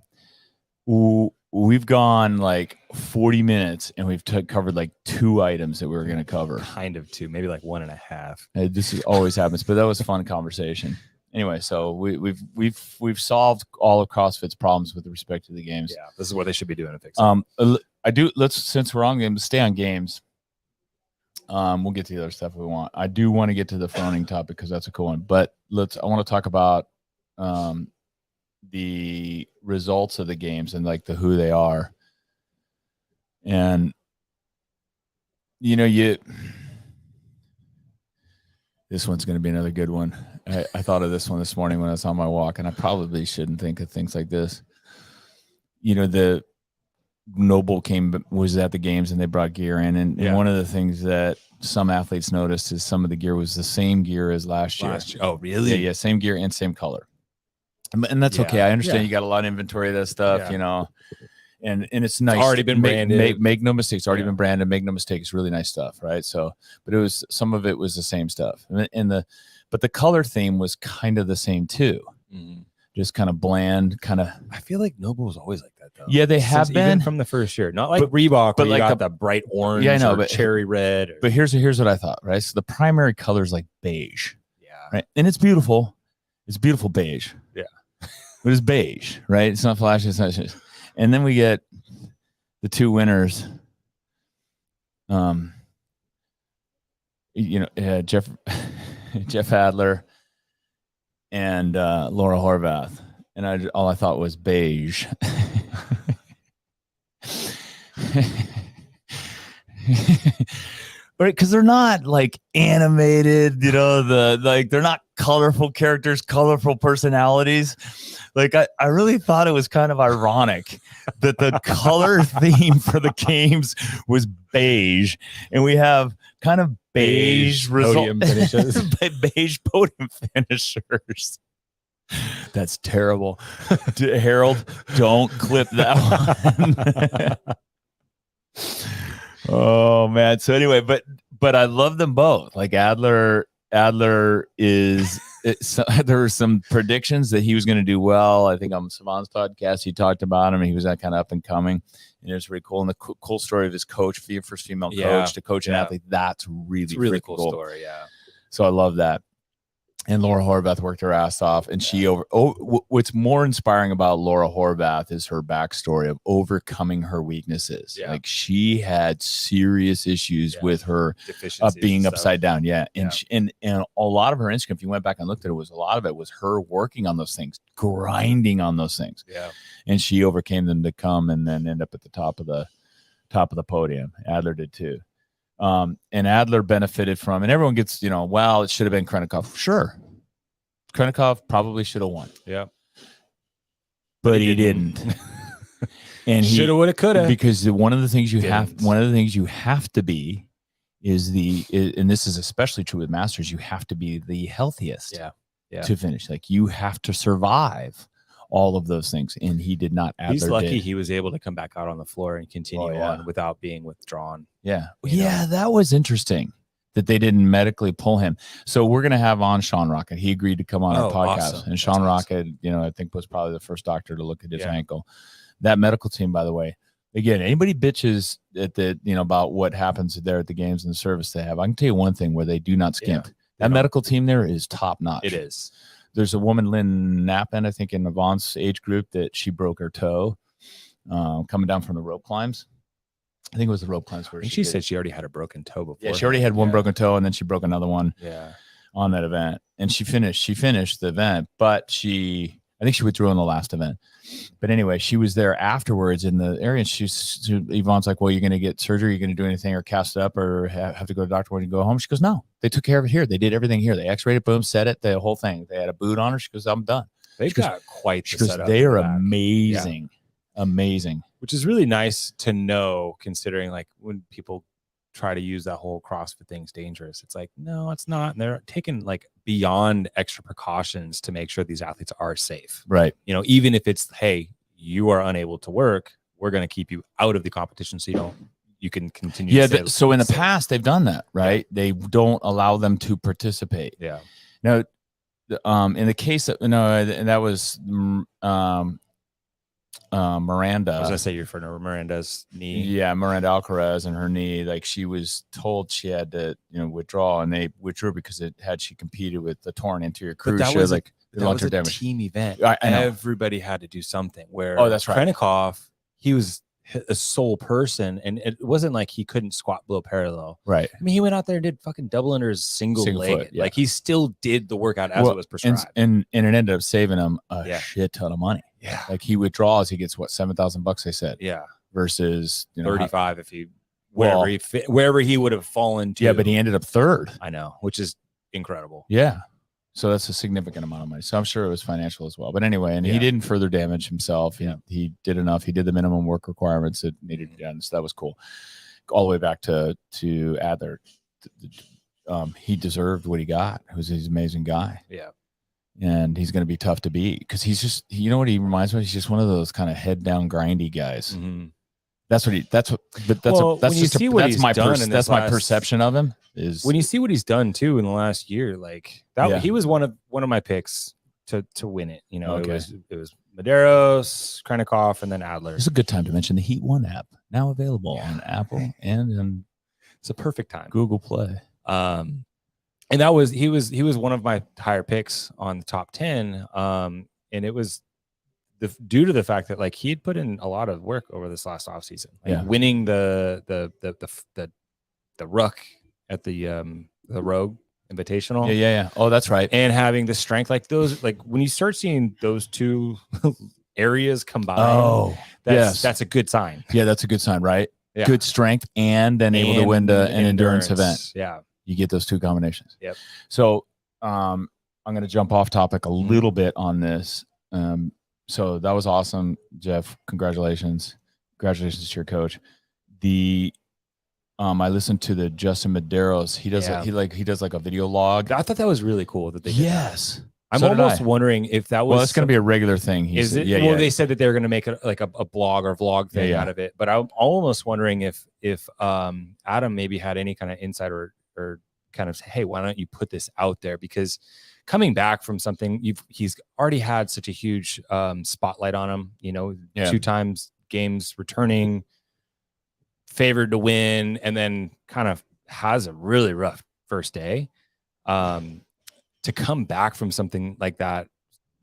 we've gone like 40 minutes and we've covered like 2 items that we were going to cover. Kind of 2, maybe like 1.5. This always happens, but that was a fun conversation. Anyway, so we've solved all of CrossFit's problems with respect to the games. Yeah, this is what they should be doing to fix it. Since we're on games, stay on games. We'll get to the other stuff we want. I do want to get to the phoning topic because that's a cool one. But I want to talk about the results of the games and like who they are. And this one's going to be another good one. I thought of this one this morning when I was on my walk, and I probably shouldn't think of things like this. The Noble was at the games and they brought gear in, and one of the things that some athletes noticed is some of the gear was the same gear as last year. Oh, really? Yeah, same gear and same color. And that's okay. I understand you got a lot of inventory of that stuff, and it's nice. It's already been branded. Make no mistakes. It's already been branded. Make no mistake. It's really nice stuff, right? So, but some of it was the same stuff, but the color theme was kind of the same too. Mm-hmm. Just kind of bland, kind of. I feel like Noble was always like that though. Yeah, they have been even from the first year. Not like Reebok, but you got the bright orange, but cherry red. But here's what I thought. Right, so the primary color is like beige. Yeah. Right, and it's beautiful. It's beautiful beige. Yeah. But it's beige, right? It's not flashy. It's not. And then we get the 2 winners. Jeff Adler and Laura Horvath, and all I thought was beige. Right, because they're not like animated, they're not colorful characters, colorful personalities. Like I really thought it was kind of ironic that the color theme for the games was beige, and we have kind of beige podium finishes. Beige podium finishers. That's terrible. Harold, don't clip that one. Oh man. So anyway, but I love them both. Like Adler is there were some predictions that he was going to do well. I think on Savan's podcast he talked about him, and he was that kind of up and coming, and it was really cool. And the cool story of his coach, first female coach to coach an athlete, that's really cool story. Yeah. So I love that. And Laura Horvath worked her ass off, and she what's more inspiring about Laura Horvath is her backstory of overcoming her weaknesses. Yeah. Like she had serious issues with her Deficiencies being and upside down. Yeah. And, Yeah. and a lot of her Instagram, if you went back and looked at it, a lot of it was her working on those things, grinding on those things. Yeah. And she overcame them to come and then end up at the top of the podium. Adler did too. And Adler benefited from, and everyone gets, well, it should have been Krennikov. Sure. Krennikov probably should have won. Yeah. But he didn't. And he should have, would have, could have. Because one of the things you have to be is and this is especially true with Masters, you have to be the healthiest to finish. Like you have to survive all of those things. And he did not. Adler He's lucky did. he was able to come back out on the floor and continue on without being withdrawn. Yeah. You know? That was interesting that they didn't medically pull him. So we're going to have on Sean Rocket. He agreed to come on our podcast. Awesome. And Sean Rocket, I think was probably the first doctor to look at his ankle. That medical team, by the way, again, anybody bitches at about what happens there at the games and the service they have. I can tell you one thing where they do not skimp. That medical team there is top notch. It is. There's a woman, Lynn Knappen, I think in Yvonne's age group, that she broke her toe coming down from the rope climbs. I think it was the rope climbs where she said she already had a broken toe before. Yeah, she already had one broken toe, and then she broke another one on that event. And she finished the event, but I think she withdrew in the last event. But anyway, she was there afterwards in the area, and Yvonne's like, well, you're going to get surgery? You're going to do anything or cast it up or have to go to the doctor when you go home? She goes, no, they took care of it here. They did everything here. They x-rayed it, boom, set it, the whole thing. They had a boot on her. She goes, I'm done. They've got quite the setup. They are amazing. Yeah. Amazing. Which is really nice to know, considering like when people try to use that whole CrossFit thing's dangerous. It's like, no, it's not. And they're taking like beyond extra precautions to make sure these athletes are safe. Right. Even if it's, hey, you are unable to work, we're going to keep you out of the competition so you can continue. Yeah. So in the past, they've done that, right? Yeah. They don't allow them to participate. Yeah. Now, in the case of, that was Miranda. I was gonna say you're for Miranda's knee. Yeah, Miranda Alcaraz and her knee. Like she was told she had to, withdraw, and they withdrew because she competed with the torn anterior cruciate. That was long-term a damage. Team event. I know. Everybody had to do something. Where that's right. Krennikov, he was a sole person, and it wasn't like he couldn't squat below parallel. Right. I mean, he went out there and did fucking double unders single leg. Foot, yeah. Like he still did the workout as it was prescribed. And it ended up saving him a shit ton of money. Yeah. Like he withdraws, he gets what, $7,000 they said. Yeah. Versus 35 if he wherever he would have fallen to. Yeah, but he ended up third. I know, which is incredible. Yeah. So that's a significant amount of money. So I'm sure it was financial as well. But anyway, and he didn't further damage himself. He did enough. He did the minimum work requirements that needed to be done. So that was cool. All the way back to Adler. He deserved what he got. He's an amazing guy. Yeah. And he's going to be tough to beat because he's just, what he reminds me of? He's just one of those kind of head down grindy guys. Mm-hmm. That's my perception of him. Is when you see what he's done too in the last year, like that, he was one of my picks to win it. Okay. It was Medeiros, Krennikov, and then Adler. It's a good time to mention the Heat One app, now available on Apple and it's a perfect time. Google Play. And he was one of my higher picks on the top 10. And it was due to the fact that like he had put in a lot of work over this last offseason, winning the ruck at the Rogue Invitational. Yeah. Oh, that's right. And having the strength, like those, like when you start seeing those two areas combined, that's a good sign. Yeah, that's a good sign, right? Yeah. Good strength and then able to win an endurance event. Yeah. You get those two combinations. Yep. So I'm going to jump off topic a little bit on this. So that was awesome, Jeff. Congratulations. Congratulations to your coach. I listened to the Justin Medeiros. He does he does like a video log. I thought that was really cool that they did that. I'm almost wondering if that was. Well, it's going to be a regular thing. Is it? Yeah. They said that they were going to make it like a blog or vlog thing out of it. But I'm almost wondering if Adam maybe had any kind of insight or kind of, hey, why don't you put this out there? Because coming back from something, he's already had such a huge spotlight on him. 2 times games returning, favored to win, and then kind of has a really rough first day. to come back from something like that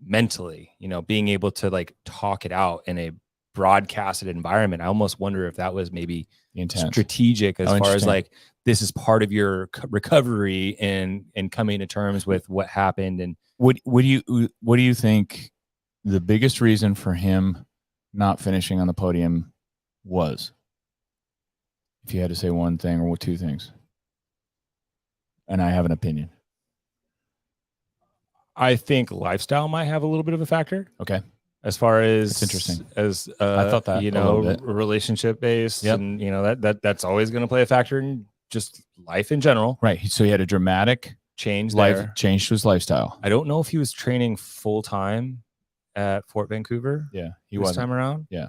mentally, being able to like talk it out in a broadcasted environment, I almost wonder if that was maybe strategic as far as like, this is part of your recovery and coming to terms with what happened. And what do you think the biggest reason for him not finishing on the podium was? If you had to say one thing or two things, and I have an opinion. I think lifestyle might have a little bit of a factor. Okay. As far as that's interesting, as I thought that relationship based, and that's always going to play a factor in just life in general. Right. So he had a dramatic change to his lifestyle. I don't know if he was training full time at Fort Vancouver. Yeah, he was time around. Yeah.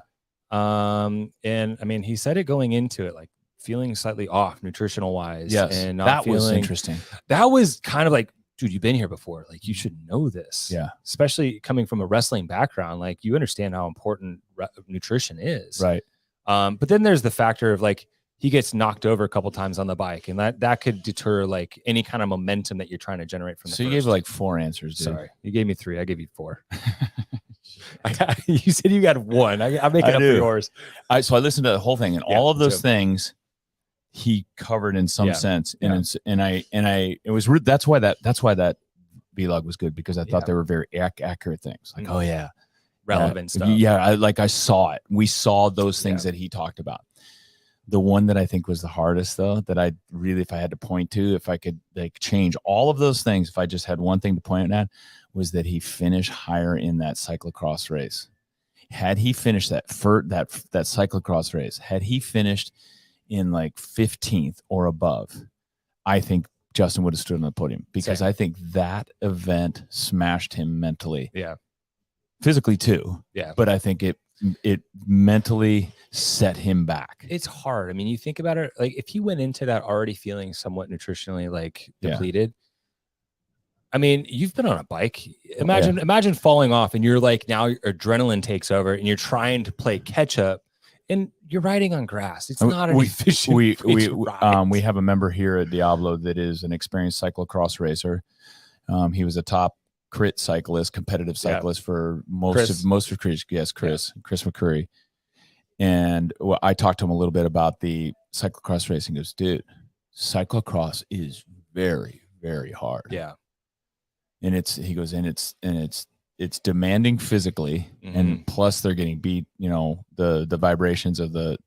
And I mean, he said it going into it, like feeling slightly off nutritional wise. Yes. And not that feeling, was interesting. That was kind of like, dude, you've been here before. Like, you should know this. Yeah. Especially coming from a wrestling background. Like, you understand how important nutrition is. Right. But then there's the factor of like, he gets knocked over a couple times on the bike, and that could deter like any kind of momentum that you're trying to generate from the So you gave like 4 answers, dude. Sorry. You gave me 3. I gave you 4. You said you got 1. I'm making up for yours. So I listened to the whole thing, and all of those things he covered in some sense. And it was that's why that vlog was good, because I thought they were very accurate things. Like, relevant stuff. Yeah, I saw it. We saw those things that he talked about. The one that I think was the hardest, though, that I really, if I had to point to, if I could like change all of those things, if I just had one thing to point at, was that he finished higher in that cyclocross race. Had he finished that cyclocross race, had he finished in like 15th or above, I think Justin would have stood on the podium, because I think that event smashed him mentally. Yeah. Physically too. Yeah. But I think it mentally set him back. It's hard. I mean, you think about it, like if he went into that already feeling somewhat nutritionally like depleted. I mean, you've been on a bike. Imagine falling off and you're like, now your adrenaline takes over and you're trying to play catch up and you're riding on grass. It's not an efficient we have a member here at Diablo that is an experienced cyclocross racer. He was a top crit cyclist, competitive cyclist for most of Chris. Yes, Chris McCurry. And I talked to him a little bit about the cyclocross racing. He goes, dude, cyclocross is very, very hard. Yeah. And it's demanding physically, and plus they're getting beat, the vibrations of the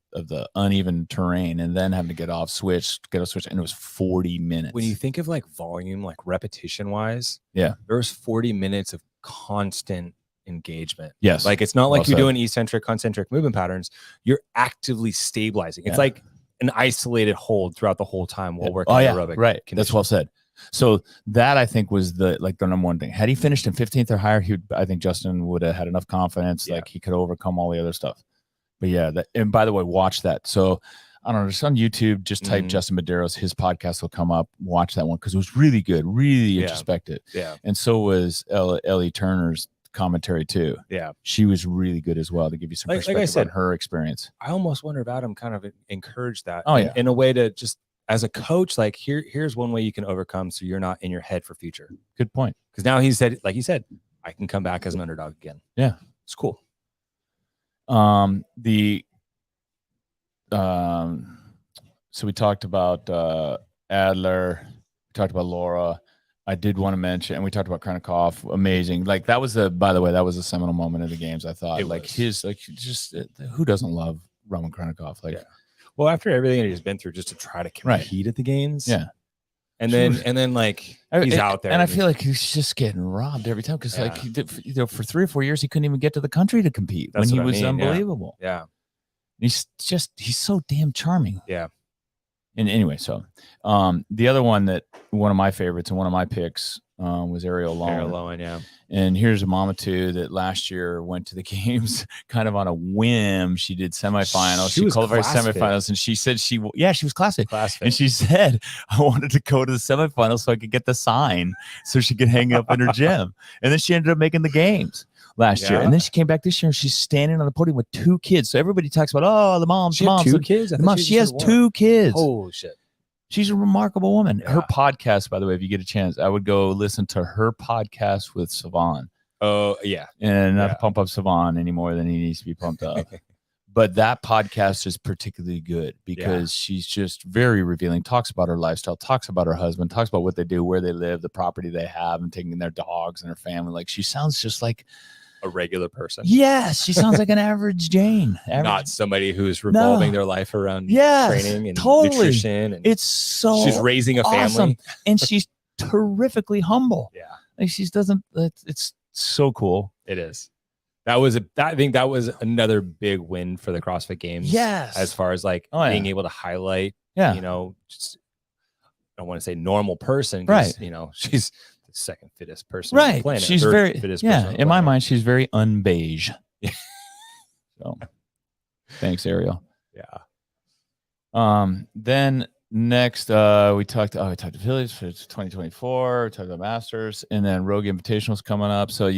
uneven terrain, and then having to get a switch, and it was 40 minutes. When you think of like volume, like repetition wise, there was 40 minutes of constant engagement. Yes. Like it's not like you're doing eccentric, concentric movement patterns. You're actively stabilizing. It's like an isolated hold throughout the whole time while working aerobic. Right. That's well said. So that I think was the number one thing. Had he finished in 15th or higher, I think Justin would have had enough confidence, like he could overcome all the other stuff. But and by the way, watch that. So I don't know, just on YouTube, just type Justin Medeiros, his podcast will come up. Watch that one, because it was really good, really introspective. Yeah. And so was Ellie Turner's commentary too. Yeah. She was really good as well, to give you some perspective on her experience. I almost wonder if Adam kind of encouraged that in a way to just, as a coach, like here's one way you can overcome so you're not in your head for future. Good point. Because now he said, like he said, I can come back as an underdog again. Yeah. It's cool. So we talked about Adler, we talked about Laura. I did want to mention, and we talked about Krennikov. Amazing. Like that was by the way, that was a seminal moment of the games. I thought who doesn't love Roman Krennikov? Well, after everything that he's been through, just to try to compete at the games. Yeah. And then like he's out there. And I feel like he's just getting robbed every time, because like for 3 or 4 years he couldn't even get to the country to compete. That's when he was unbelievable. Yeah. He's so damn charming. Yeah. And anyway, so the other one of my favorites and one of my picks was Ariel Lowen. Ariel Lowen, yeah. And here's a mama too that last year went to the games kind of on a whim. She did semifinals. She qualified semifinals, and she said she was classic. And she said, I wanted to go to the semifinals so I could get the sign so she could hang it up in her gym. And then she ended up making the games last year. And then she came back this year and she's standing on the podium with 2 kids. So everybody talks about, the moms. She has 2 kids? She has 2 kids. Oh, shit. She's a remarkable woman. Yeah. Her podcast, by the way, if you get a chance, I would go listen to her podcast with Savan. Oh yeah. And not Yeah. to pump up Savan any more than he needs to be pumped up. But that podcast is particularly good because she's just very revealing, talks about her lifestyle, talks about her husband, talks about what they do, where they live, the property they have, and taking their dogs and her family. Like, she sounds just like A regular person. yes, she sounds like an average Jane. Not somebody who's revolving their life around Yes, training and totally. nutrition. And It's so she's raising a awesome. family. And she's terrifically humble. Yeah, Like, she doesn't. It's so cool. it is. I think that was another big win for the CrossFit Games. Yes. As far as like Oh, yeah. being able to highlight, Yeah. you know, just, I don't want to say normal person. 'Cause, Right. You know, she's the second fittest person on the Right. planet. She's third very fittest person yeah. on the In my planet. mind, she's very unbeige. Yeah. So, thanks, Ariel. Yeah. Then next, we talked to Phillies for 2024. We talked about Masters, and then Rogue Invitational's coming up. So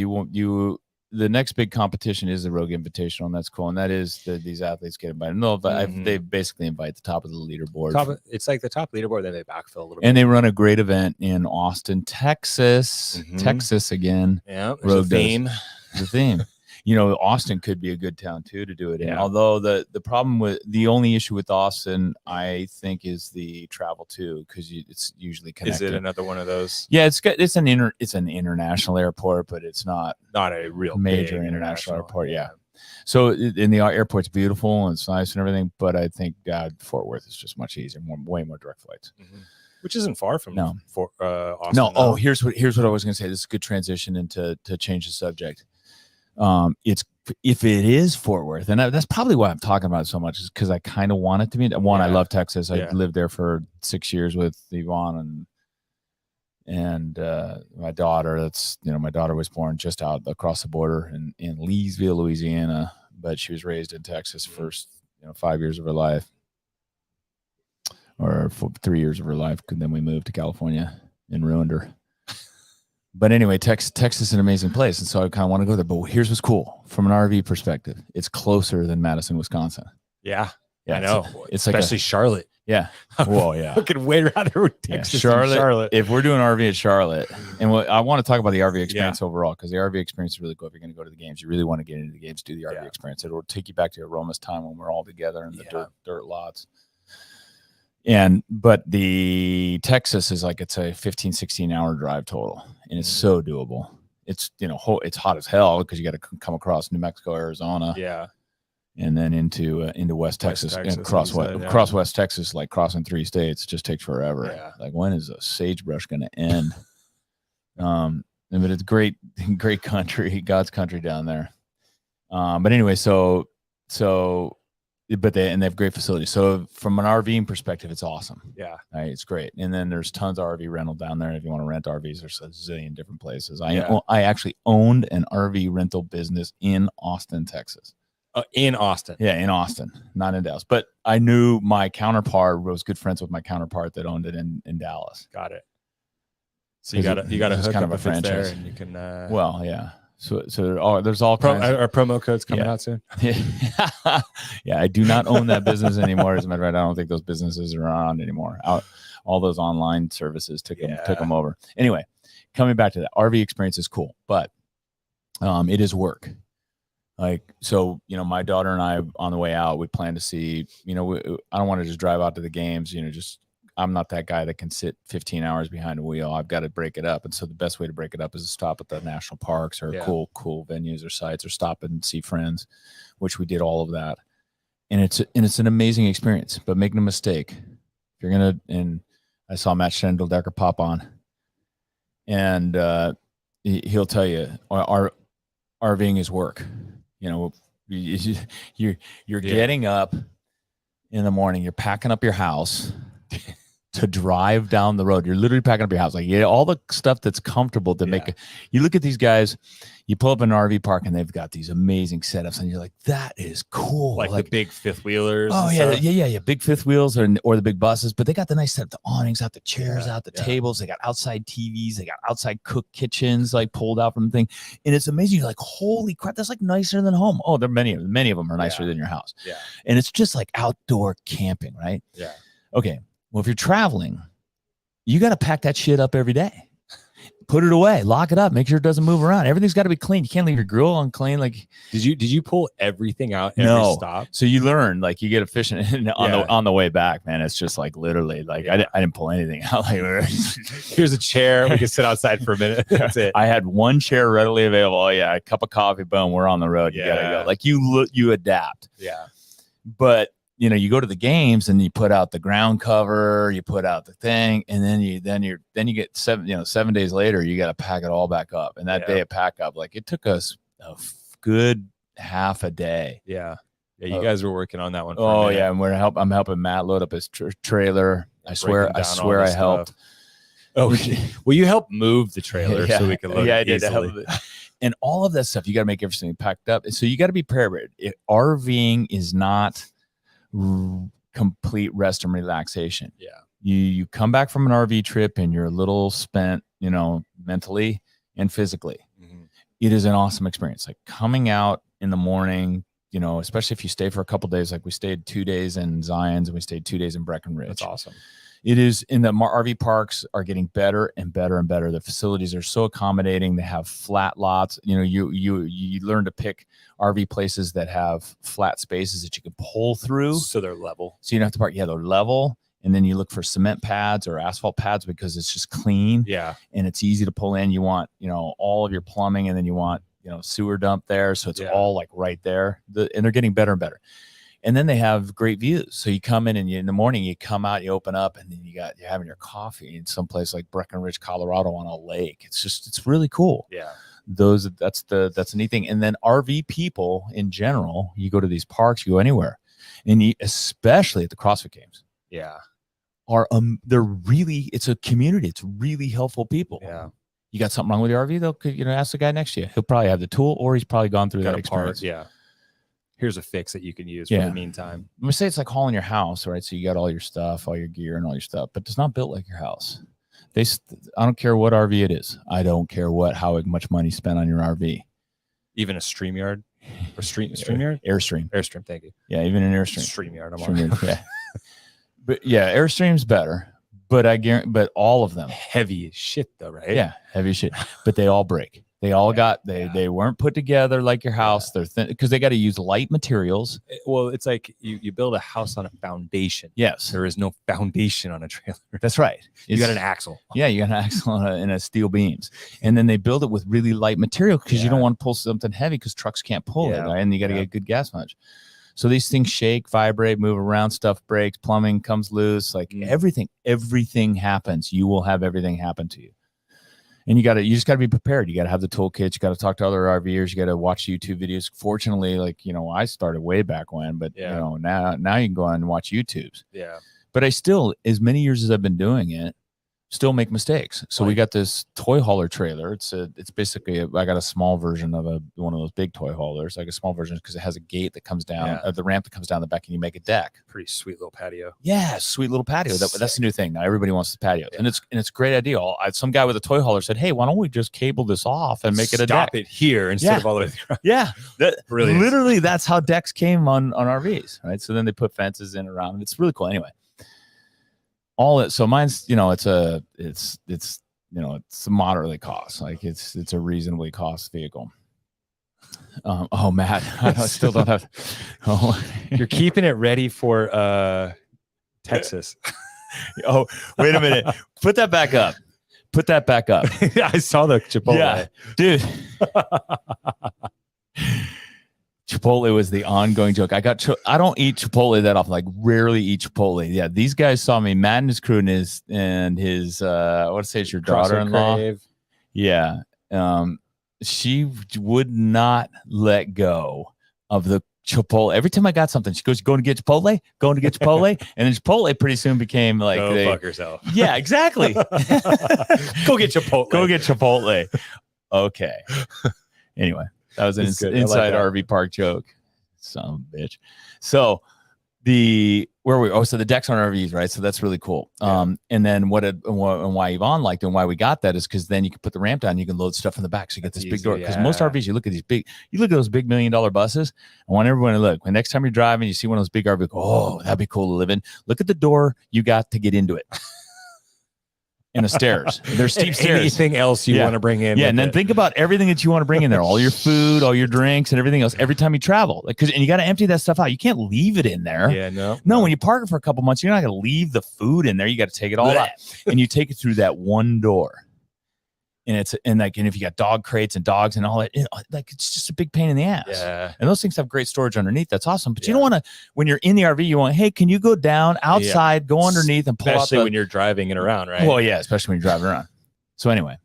the next big competition is the Rogue Invitational, and that's cool. And that is these athletes get invited. No, they basically invite the top of the leaderboard. It's like the top leaderboard, then they backfill a little bit. And they run a great event in Austin, Texas. Mhm. Texas again. Yeah, there's Rogue a does. theme. The theme. You know, Austin could be a good town too to do it in. Yeah. Although the only issue with Austin, I think, is the travel too, because it's usually connected. Is it another one of those? Yeah, it's an international airport, but it's not Not a real major big international airport. Yeah. So in the airport's beautiful and it's nice and everything, but I think Fort Worth is just much easier, way more direct flights. Mhm. Which isn't far from No. Austin. No, though. here's what I was going to say. This is a good transition into to change the subject. It's if it is Fort Worth, and that's probably why I'm talking about it so much, is because I kind of want it to be. One, I Yeah. love Texas. I Yeah. lived there for 6 years with Yvonne and my daughter. My daughter was born just out across the border in Leesville, Louisiana, but she was raised in Texas first 5 years of her life, or 3 years of her life. And then we moved to California and ruined her. But anyway, Texas is an amazing place, and so I kind of want to go there. But here's what's cool from an RV perspective: it's closer than Madison, Wisconsin. Yeah, Yeah, I know. It's like Especially Charlotte. yeah. Whoa, yeah. I could way rather Yeah, Texas than Charlotte. If we're doing RV at Charlotte, and I want to talk about the RV Yeah. experience overall, because the RV experience is really cool. If you're going to go to the games, you really want to get into the games, do the RV Yeah. experience. It will take you back to Aroma's time when we're all together in the Yeah. dirt lots. But the Texas is like, it's a 15, 16 hour drive total, and it's so doable. It's it's hot as hell because you got to come across New Mexico, Arizona, Yeah. and then into West Texas, Texas, and cross like you said, yeah. cross West Texas, like crossing 3 states, just takes forever. Yeah. Like, when is a sagebrush going to end? But it's great country, God's country down there. But anyway, but they have great facilities. So from an RVing perspective, it's awesome. Yeah. Right, it's great. And then there's tons of RV rental down there. If you want to rent RVs, there's a zillion different places. Yeah. I actually owned an RV rental business in Austin, Texas. In Austin. Yeah, in Austin, not in Dallas. But I knew my counterpart, was good friends with my counterpart that owned it in Dallas. Got it. So you got to it's hook kind up of a if it's there, franchise. and you can. Well, yeah. So there's all kinds. Are promo codes coming Yeah. out soon? Yeah, I do not own that business anymore. As a matter of fact, I don't think those businesses are around anymore. All those online services took them over. Anyway, coming back to that, RV experience is cool, but it is work. Like, so, my daughter and I, on the way out, we plan to see, I don't want to just drive out to the games, I'm not that guy that can sit 15 hours behind a wheel. I've got to break it up. And so the best way to break it up is to stop at the national parks or cool venues or sites, or stop and see friends, which we did all of that. And it's an amazing experience, but make no mistake, if you're going to, and I saw Matt Schendeldecker pop on, and he'll tell you our RVing is work. You're getting up in the morning, you're packing up your house to drive down the road. You're literally packing up your house, like all the stuff that's comfortable to make. You look at these guys, you pull up in an RV park and they've got these amazing setups, and you're like, that is cool. Like the big fifth wheelers. Oh and yeah, stuff. big fifth wheels or the big buses, but they got the nice setup, the awnings out, the chairs out, the tables. They got outside TVs, they got outside cook kitchens like pulled out from the thing, and it's amazing. You're like, holy crap, that's like nicer than home. Oh, many of them are nicer than your house. Yeah. And it's just like outdoor camping, right? Yeah. Okay. Well, if you're traveling, you got to pack that shit up every day. Put it away, lock it up, make sure it doesn't move around. Everything's got to be clean. You can't leave your grill unclean. Like, did you pull everything out every no stop? So you learn, like, you get efficient on the way back, man. It's just like literally, like, I didn't pull anything out. Like, here's a chair, we can sit outside for a minute. That's it. I had one chair readily available. Oh yeah, a cup of coffee, boom, we're on the road. You gotta go. Like, you adapt. Yeah. But you go to the games and you put out the ground cover, you put out the thing, and then you get 7 days later, you got to pack it all back up. And that day of pack up, like, it took us a good half a day. Yeah. Yeah. You guys were working on that one. Oh yeah. And I'm helping Matt load up his trailer. I swear I helped. Oh, well, you helped move the trailer so we could load it easily. And all of that stuff, you got to make everything packed up. So you got to be prepared. RVing is not complete rest and relaxation. Yeah. You come back from an RV trip and you're a little spent, mentally and physically. Mm-hmm. It is an awesome experience. Like, coming out in the morning, especially if you stay for a couple of days, like we stayed 2 days in Zions and we stayed 2 days in Breckenridge. That's awesome. It is, in the RV parks are getting better and better and better. The facilities are so accommodating. They have flat lots. You learn to pick RV places that have flat spaces that you can pull through. So they're level. So you don't have to park. Yeah, they're level. And then you look for cement pads or asphalt pads because it's just clean. Yeah. And it's easy to pull in. You want, all of your plumbing, and then you want, sewer dump there. So it's all like right there. And they're getting better and better. And then they have great views. So you come in and in the morning, you come out, you open up, and then you're having your coffee in some place like Breckenridge, Colorado, on a lake. It's really cool. Yeah. That's a neat thing. And then RV people in general, you go to these parks, you go anywhere, and especially at the CrossFit Games. Yeah. It's a community. It's really helpful people. Yeah. You got something wrong with your RV? They'll, ask the guy next to you. He'll probably have the tool, or he's probably gone through that experience. Yeah. Here's a fix that you can use for the meantime. I'm gonna say it's like hauling your house, right? So you got all your stuff, all your gear, and all your stuff, but it's not built like your house. I don't care what RV it is. I don't care how much money spent on your RV. Even a StreamYard or StreamYard? Airstream. Thank you. Yeah, even an Airstream. StreamYard. Yeah. But yeah, Airstream's better. But I guarantee, but all of them heavy as shit though, right? Yeah, heavy as shit. But they all break. They all they weren't put together like your house. They're thin because they got to use light materials. Well, it's like you build a house on a foundation. Yes. There is no foundation on a trailer. That's right. You got an axle. Yeah, you got an axle and a steel beams. And then they build it with really light material because you don't want to pull something heavy because trucks can't pull it, right? And you got to get good gas mileage. So these things shake, vibrate, move around, stuff breaks, plumbing comes loose, like everything happens. You will have everything happen to you. And you just got to be prepared. You got to have the toolkit. You got to talk to other RVers. You got to watch YouTube videos. Fortunately, I started way back when, but now you can go on and watch YouTubes. Yeah. But I still, as many years as I've been doing it, still make mistakes. So we got this toy hauler trailer. It's basically I got a small version of one of those big toy haulers, like a small version because it has a gate that comes down, the ramp that comes down the back, and you make a deck. Pretty sweet little patio. Yeah, sweet little patio. That's the new thing now. Everybody wants the patio, and it's a great idea. Some guy with a toy hauler said, "Hey, why don't we just cable this off and make it a deck? Stop it here instead of all the way across." Yeah, Brilliant. Literally, that's how decks came on RVs, right? So then they put fences in around them. It's really cool. Anyway. So mine's, it's a moderately cost. Like it's a reasonably cost vehicle. Matt, I still don't have. Oh, you're keeping it ready for Texas. Oh, wait a minute. Put that back up. I saw the Chipotle. Yeah, dude. Chipotle was the ongoing joke. I don't eat Chipotle that often, like rarely eat Chipotle. Yeah, these guys saw me, Matt and his crew and his I want to say it's your daughter-in-law. Yeah. She would not let go of the Chipotle. Every time I got something, she goes, going to get Chipotle? And then Chipotle pretty soon became like, go fuck yourself. Yeah, exactly. Go get Chipotle. Okay. Anyway. That was an inside RV park joke. Son of a bitch. So so the decks on RVs, right? So that's really cool. Yeah. And then and why Yvonne liked it and why we got that is because then you can put the ramp down, and you can load stuff in the back. So you get That's this big easy, door. Because yeah. most RVs, you look at those big $1 million buses. I want everyone to look. When next time you're driving, you see one of those big RVs, go, oh, that'd be cool to live in. Look at the door you got to get into it. And the stairs. There's steep stairs. Anything else you want to bring in? Yeah, and then think about everything that you want to bring in there, all your food, all your drinks, and everything else. Every time you travel, and you got to empty that stuff out. You can't leave it in there. Yeah, no. When you park it for a couple months, you're not going to leave the food in there. You got to take it all out, and you take it through that one door. And if you got dog crates and dogs and all that, it's just a big pain in the ass. Yeah. And those things have great storage underneath. That's awesome. But you don't want to, when you're in the RV, you want, hey, can you go down outside, go underneath and pull especially out when you're driving it around, right? Well, yeah, especially when you're driving around. So anyway,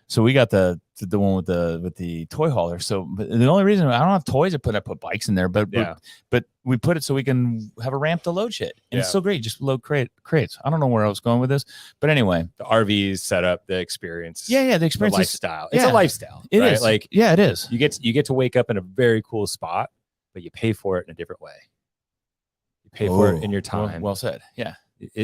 so we got the one with the toy hauler. So but the only reason I don't have toys, I put bikes in there, but we put it so we can have a ramp to load shit. And it's so great. Just load crates. I don't know where I was going with this, but anyway, the RVs set up, the experience. Yeah, the experience, the lifestyle. It's a lifestyle. It right? is. Like, yeah, it is. You get to wake up in a very cool spot, but you pay for it in a different way. You pay for it in your time. Well said. Yeah.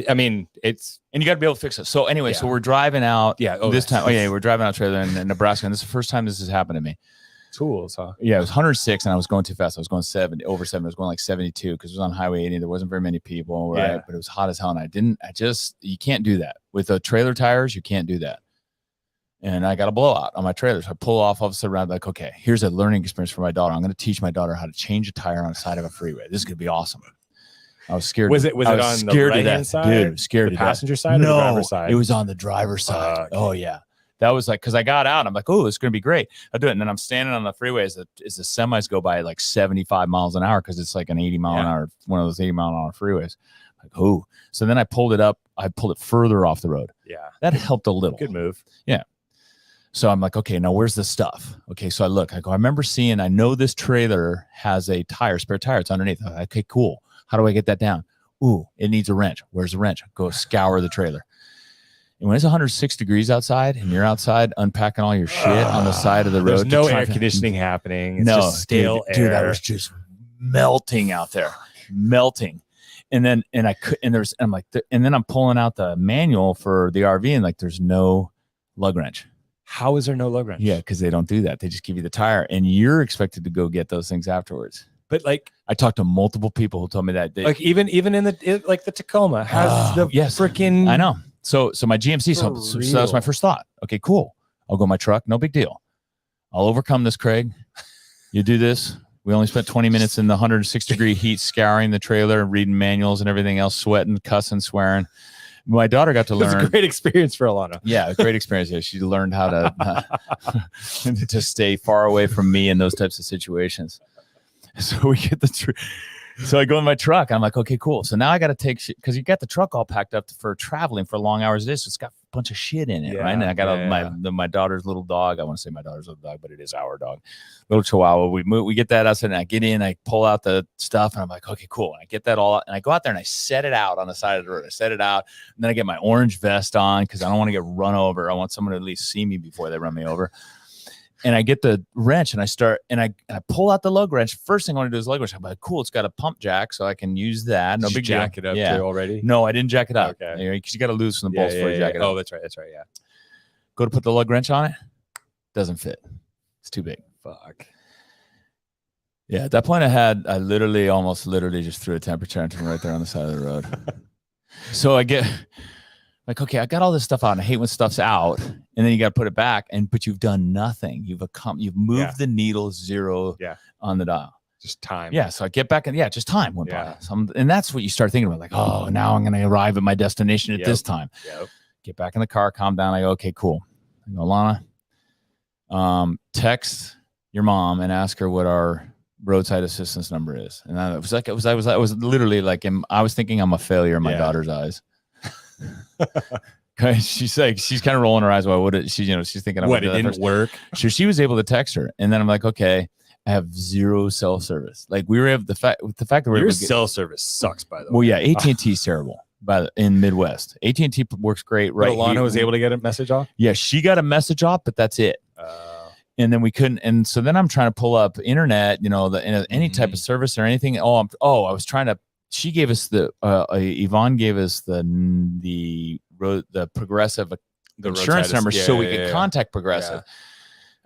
I mean, it's, and you got to be able to fix it. So anyway, so we're driving out. Yeah. This time. Oh yeah, we're driving out trailer in Nebraska, and this is the first time this has happened to me. Tools, huh? Yeah, it was 106, and I was going too fast. I was going over 70. I was going like 72 because it was on Highway 80. There wasn't very many people, right? Yeah. But it was hot as hell, and you can't do that with the trailer tires. You can't do that. And I got a blowout on my trailer. So I pull off of the road, like, okay, here's a learning experience for my daughter. I'm going to teach my daughter how to change a tire on the side of a freeway. This is going to be awesome. I was scared. Was it on the right-hand side? Dude, I was scared. The passenger side or the driver's side? It was on the driver's side. Okay. Oh, yeah. That was like, because I got out. I'm like, oh, it's going to be great. I do it. And then I'm standing on the freeway as the semis go by at like 75 miles an hour because it's like an 80 mile an hour, one of those 80 mile an hour freeways. Like, oh. So then I pulled it up. I pulled it further off the road. Yeah. That helped a little. Good move. Yeah. So I'm like, okay, now where's the stuff? Okay, so I remember seeing, I know this trailer has a spare tire. It's underneath. Like, okay, cool. How do I get that down? Ooh, it needs a wrench. Where's the wrench? Go scour the trailer. And when it's 106 degrees outside and you're outside unpacking all your shit on the side of the road. There's no air conditioning happening. It's just stale air. Dude, I was just melting out there. Melting. And then I'm pulling out the manual for the RV and like there's no lug wrench. How is there no lug wrench? Yeah, because they don't do that. They just give you the tire and you're expected to go get those things afterwards. But like, I talked to multiple people who told me that. Like even in the Tacoma has freaking. I know. So my GMC. So that was my first thought. Okay, cool. I'll go in my truck. No big deal. I'll overcome this, Craig. You do this. We only spent 20 minutes in the 106-degree heat scouring the trailer and reading manuals and everything else, sweating, cussing, swearing. My daughter got to learn. It was a great experience for Alana. Yeah, a great experience. Yeah, she learned how to to stay far away from me in those types of situations. So we get so I go in my truck. I'm like, okay, cool. So now I got to take shit because you got the truck all packed up for traveling for long hours. So it's got a bunch of shit in it, right? And I got my daughter's little dog. I want to say my daughter's little dog, but it is our dog, little Chihuahua. We get that outside, and I get in. I pull out the stuff, and I'm like, okay, cool. And I get that all out, and I go out there and I set it out on the side of the road. I set it out, and then I get my orange vest on because I don't want to get run over. I want someone to at least see me before they run me over. And I get the wrench and I pull out the lug wrench. First thing I want to do is lug wrench. I'm like, cool, it's got a pump jack, so I can use that. No big deal. Jack it up too already? No, I didn't jack it up. Okay. Because you got to loosen the bolts before you jack it up. Oh, that's right. Yeah. Go to put the lug wrench on it. Doesn't fit. It's too big. Fuck. Yeah, at that point I literally just threw a temper tantrum right there on the side of the road. So I get like, okay, I got all this stuff out, and I hate when stuff's out, and then you got to put it back, but you've done nothing. You've moved the needle zero on the dial. Just time. Yeah, so I get back, and just time went by. And that's what you start thinking about, like, oh, now I'm going to arrive at my destination at this time. Yep. Get back in the car, calm down. I go, okay, cool. I go, Alana, text your mom and ask her what our roadside assistance number is. And I was literally like, I was thinking I'm a failure in my daughter's eyes. She's kind of rolling her eyes. Why would it? She's thinking, what, it didn't work. So she was able to text her, and then I'm like, okay, I have zero cell service. Like we were able, the fact that we're your cell service sucks, by the way. Well, yeah, AT&T is terrible. In Midwest, AT&T works great. Right, Alana was able to get a message off. Yeah, she got a message off, but that's it. And then we couldn't. And so then I'm trying to pull up internet, any type of service or anything. I was trying to she gave us Yvonne gave us the Progressive The insurance roadside number yeah, so we yeah, could yeah. contact Progressive.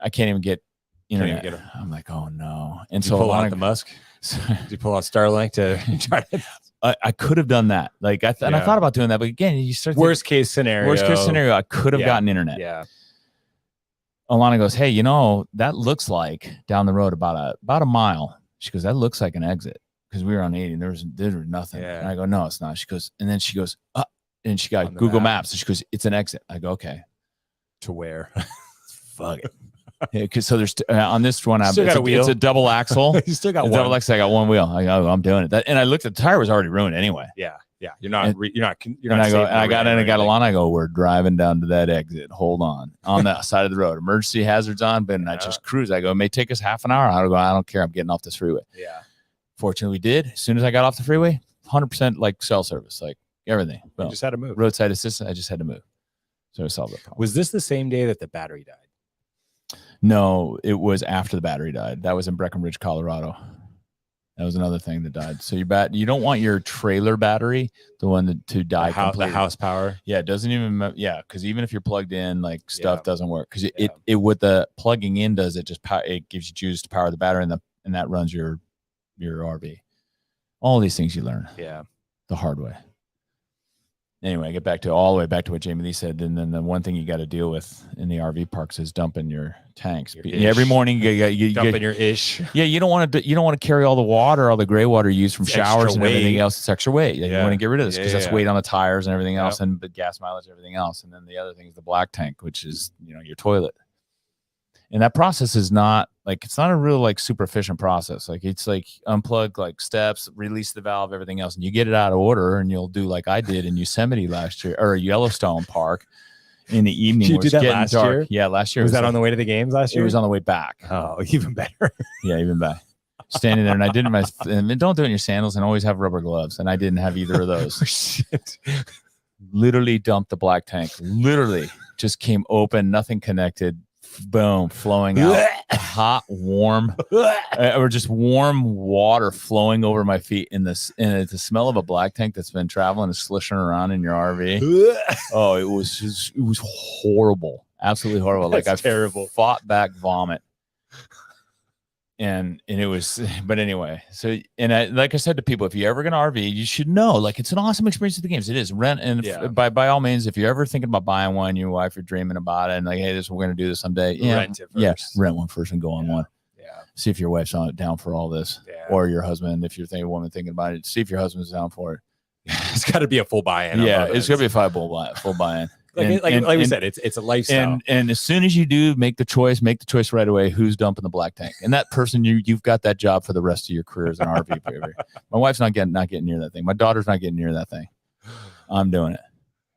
I can't even get internet. Can't even get I'm like, oh no. And Did you so pull out the Musk? Did you pull out Starlink to try to I could have done that. Like and I Yeah. thought about doing that, but again, you start worst case scenario? worst case scenario, I could have Yeah. gotten internet. Yeah. Alana goes, hey, that looks like down the road about a mile. She goes, that looks like an exit because we were on 80 and there was nothing. Yeah. And I go, no, it's not. She goes, and then she goes, and she got On the Google map. Maps. And she goes, it's an exit. I go, okay, To where? fuck it. Yeah, because so there's on this one, Still got a wheel. it's a double axle. You still got It's one. double axle. I got one wheel. I go, I'm doing it. And I looked at the tire was already ruined anyway. Yeah. Yeah. You're not. And- You're not. You're And not. I go, saving and I got the in and RAM got or Alana. I go, we're driving down to that exit. Hold on that side of the road. Emergency hazards on, but I just cruise. I go, it may take us half an hour. I go, I don't care. I'm getting off this freeway. anything. Yeah. Fortunately, we did. As soon as I got off the freeway, 100% like cell service, like everything. You Well, just had to move. roadside assistance. I just had to move. So I solved that problem. Was this the same day that the battery died? No, it was after the battery died. That was in Breckenridge, Colorado. That was another thing that died. So you don't want your trailer battery, the one to die The completely. house power. Yeah, it doesn't even. Yeah, because even if you're plugged in, like stuff Yeah. doesn't work. Because Yeah. it what the plugging in does, it just it gives you juice to power the battery, and that runs your RV. All these things you learn Yeah. the hard way. Anyway, get back to all the way back to what Jamie Lee said, and then the one thing you got to deal with in the RV parks is dumping your tanks. Your Every ish. morning, you Dumping your ish. yeah, you don't want to carry all the water, all the gray water you use from It's showers extra and everything weight. else. It's extra weight. Yeah, you Yeah. want to get rid of this because Yeah, that's yeah. weight on the tires and everything Yep. else, and the gas mileage, and everything else. And then the other thing is the black tank, which is your toilet. And that process is not like it's not a real like super efficient process. Like it's like unplug like steps, release the valve, everything else, and you get it out of order, and you'll do like I did in Yosemite last year or Yellowstone Park in the evening. Did you where do it's that getting last dark. year? Yeah, last year Was that like- on the way to the games last It year? was on the way back. Oh, even better. Yeah, even back. Standing there, and I didn't. And don't do it in your sandals, and always have rubber gloves. And I didn't have either of those. Shit. Literally dumped the black tank. Literally just came open, nothing connected. Boom, flowing out. Hot, warm, or just warm water flowing over my feet. And the smell of a black tank that's been traveling and slishing around in your RV. Oh, it was horrible, absolutely horrible. That's like I terrible. fought back vomit. And it was, but anyway, so, and like I said to people, if you're ever going to RV, you should know, like, it's an awesome experience at the games. It is rent. And Yeah. by all means, if you're ever thinking about buying one, your wife, you're dreaming about it and like, hey, we're going to do this someday. Yeah. Rent it Yeah. first. Rent one first and go on Yeah. one. Yeah. See if your wife's down for all this Yeah. or your husband. If you're a woman thinking about it, see if your husband's down for it. It's got to be a full buy-in. Yeah. It's going to be a full buy-in. like we said, it's a lifestyle. And as soon as you do make the choice right away. Who's dumping the black tank? And that person, you've got that job for the rest of your career as an RV driver. My wife's not getting near that thing. My daughter's not getting near that thing. I'm doing it.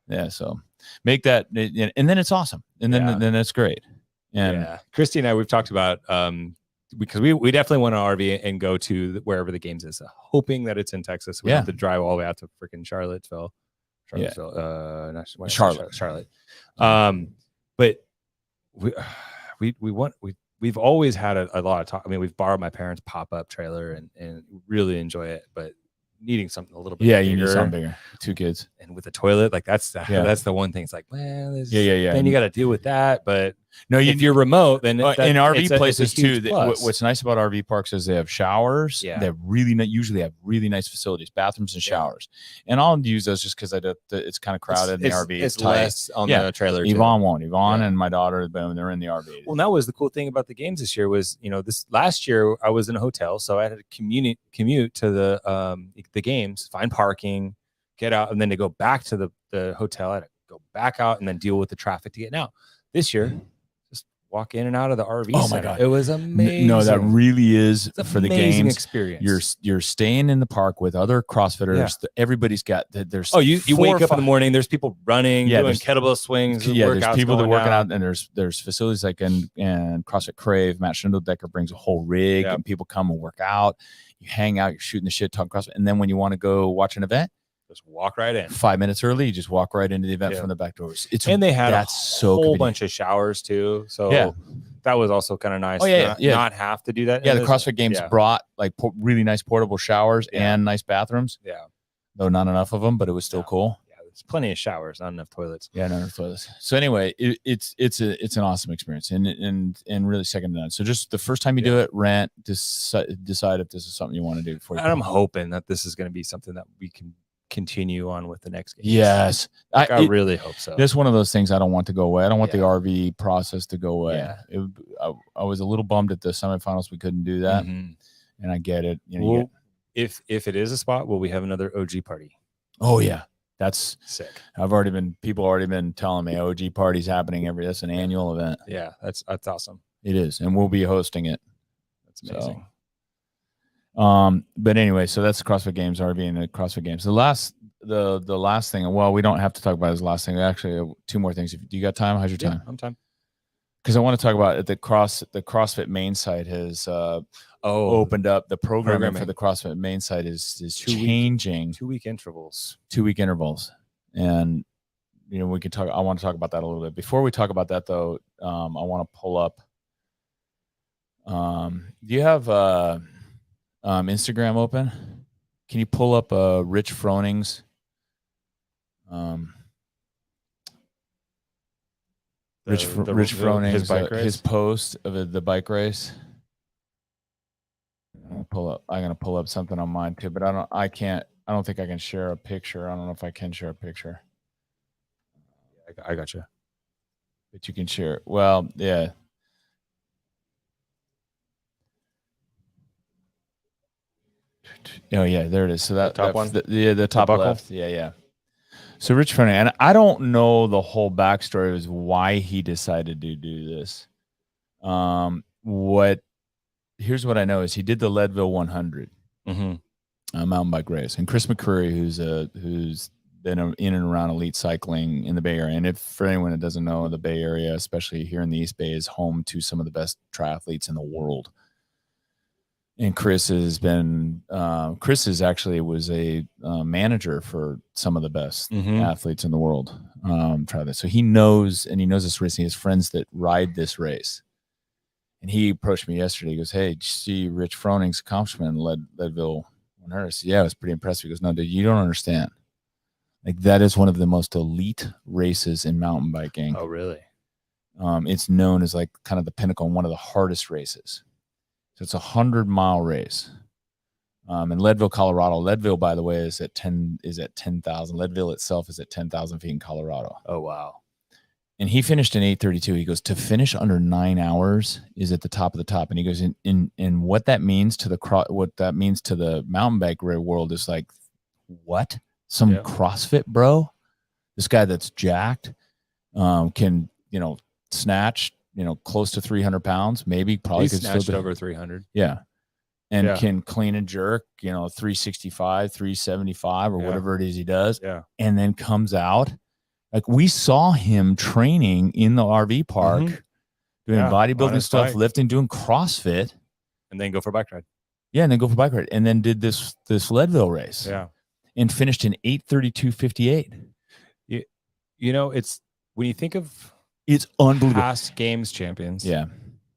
Yeah. So make that, and then it's awesome. And then it's great. And yeah, Christy and I, we've talked about because we definitely want to RV and go to wherever the games is, hoping that it's in Texas. We Yeah. have to drive all the way out to freaking Charlottesville. Yeah. Charlotte. But we've always had a lot of talk. I mean, we've borrowed my parents' pop-up trailer and really enjoy it, but needing something a little bit you bigger. need something bigger. 2 kids. And with a toilet, like that's the one thing. It's like, well, Yeah. then you got to deal with that. But No, if you're remote, then in it's RV a places too. huge plus. What's nice about RV parks is they have showers. Yeah. They have usually have really nice facilities, bathrooms and Yeah. showers. And I'll use those just because it's kind of crowded in the RV. It's tight. less on Yeah. the trailer. too. Yvonne won't. Yvonne Yeah. and my daughter, boom, they're in the RV. Well, that was the cool thing about the games this year was, this last year I was in a hotel, so I had to commute to the games, find parking, get out, and then to go back to the hotel. I had to go back out and then deal with the traffic to get out. This year, just walk in and out of the RV. Oh my center. God. It was amazing. No, that really is It's for the amazing games. experience. You're staying in the park with other CrossFitters. Everybody's got there's you 4 wake or up in 5 the morning. There's people running, Yeah, doing there's- kettlebell swings. Yeah, there's workouts people that are going working out, and there's facilities like and CrossFit Crave. Matt Schindeldecker brings a whole rig, Yep. and people come and work out. You hang out, you're shooting the shit, talking CrossFit, and then when you want to go watch an event, Just walk right in. 5 minutes early, you just walk right into the event Yeah. from the back doors. It's And they had that's a so whole convenient. bunch of showers too. So Yeah. that was also kind of nice. Oh, yeah, not have to do that. Yeah, And the there's- CrossFit Games yeah. brought like really nice portable showers Yeah. and nice bathrooms. Yeah, Though not enough of them, but it was still No. cool. yeah. There's plenty of showers, not enough toilets. Yeah, no toilets. So anyway, it's an awesome experience and really second to none. So just the first time you do it, rent, decide if this is something you want to do before you. And I'm hoping that this is going to be something that we can continue on with the next game. Yes, Like, I really hope so. This is one of those things I don't want to go away. I don't want the Yeah. RV process to go away. Yeah. I was a little bummed at the semifinals we couldn't do that, Mhm. and I get it. You know, you Well, get- if it is a spot, will we have another OG party? oh yeah, that's Sick. people already been telling me OG party's happening that's an annual event. Yeah, that's awesome. It is, and we'll be hosting it. That's amazing. But anyway, so that's CrossFit Games, RV and the CrossFit Games. The last thing, well, we don't have to talk about this last thing. Actually, two more things. Do you got time? How's your time? I'm time. Because I want to talk about the CrossFit main site has opened up. The programming for Programming. the CrossFit main site is 2 week- changing 2-week intervals. 2-week intervals, and we can talk. I want to talk about that a little bit. Before we talk about that, though, I want to pull up. Do you have Instagram open? Can you pull up Rich Froning's? Rich Froning, his bike race. his post of the bike race. I'm gonna pull up something on mine too, but I don't think I can share a picture. I don't know if I can share a picture, I got you. but you can share. Well, yeah. Oh yeah, there it is. So that top one? the top buckle? left. Yeah. So Rich Froning, and I don't know the whole backstory of why he decided to do this. Here's what I know is he did the Leadville 100 mountain bike race, and Chris McCurry, who's been in and around elite cycling in the Bay Area, and if for anyone that doesn't know, the Bay Area, especially here in the East Bay, is home to some of the best triathletes in the world. And Chris is actually was a manager for some of the best athletes in the world. Try this. So he knows this race. And he has friends that ride this race. And he approached me yesterday. He goes, "Hey, did you see Rich Froning's accomplishment in Leadville 100?" I said, "Yeah, it was pretty impressive." He goes, "No, dude, you don't understand. Like that is one of the most elite races in mountain biking. Oh, really? It's known as like kind of the pinnacle and one of the hardest races. So it's 100-mile race. In Leadville, Colorado. Leadville, by the way, is at 10,000. Leadville itself is at 10,000 feet in Colorado. Oh, wow. And he finished in 8:32. He goes, to finish under 9 hours is at the top of the top. And he goes, in what that means to the mountain bike world is like, what? Some CrossFit bro? This guy that's jacked can, snatch, close to 300 pounds, probably could snatched still over 300. Yeah. And can clean and jerk, 365, 375 or whatever it is he does. Yeah. And then comes out. Like we saw him training in the RV park, doing bodybuilding stuff, bike. lifting, doing CrossFit. And then go for a bike ride. Yeah. And then go for a bike ride. And then did this Leadville race. Yeah. And finished in 8:32:58. It's when you think of It's unbelievable. past games champions. Yeah.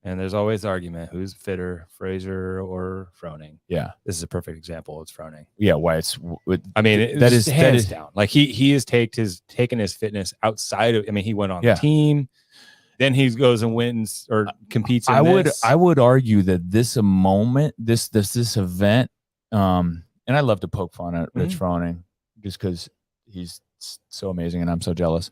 And there's always the argument who's fitter, Fraser or Froning. Yeah. This is a perfect example. It's Froning. Yeah. Why it's I mean, that is hands down. Like he has taken his fitness outside of. I mean, he went on the team. Then he goes and wins or competes. I would argue that this event, and I love to poke fun at Rich Froning just because he's so amazing and I'm so jealous.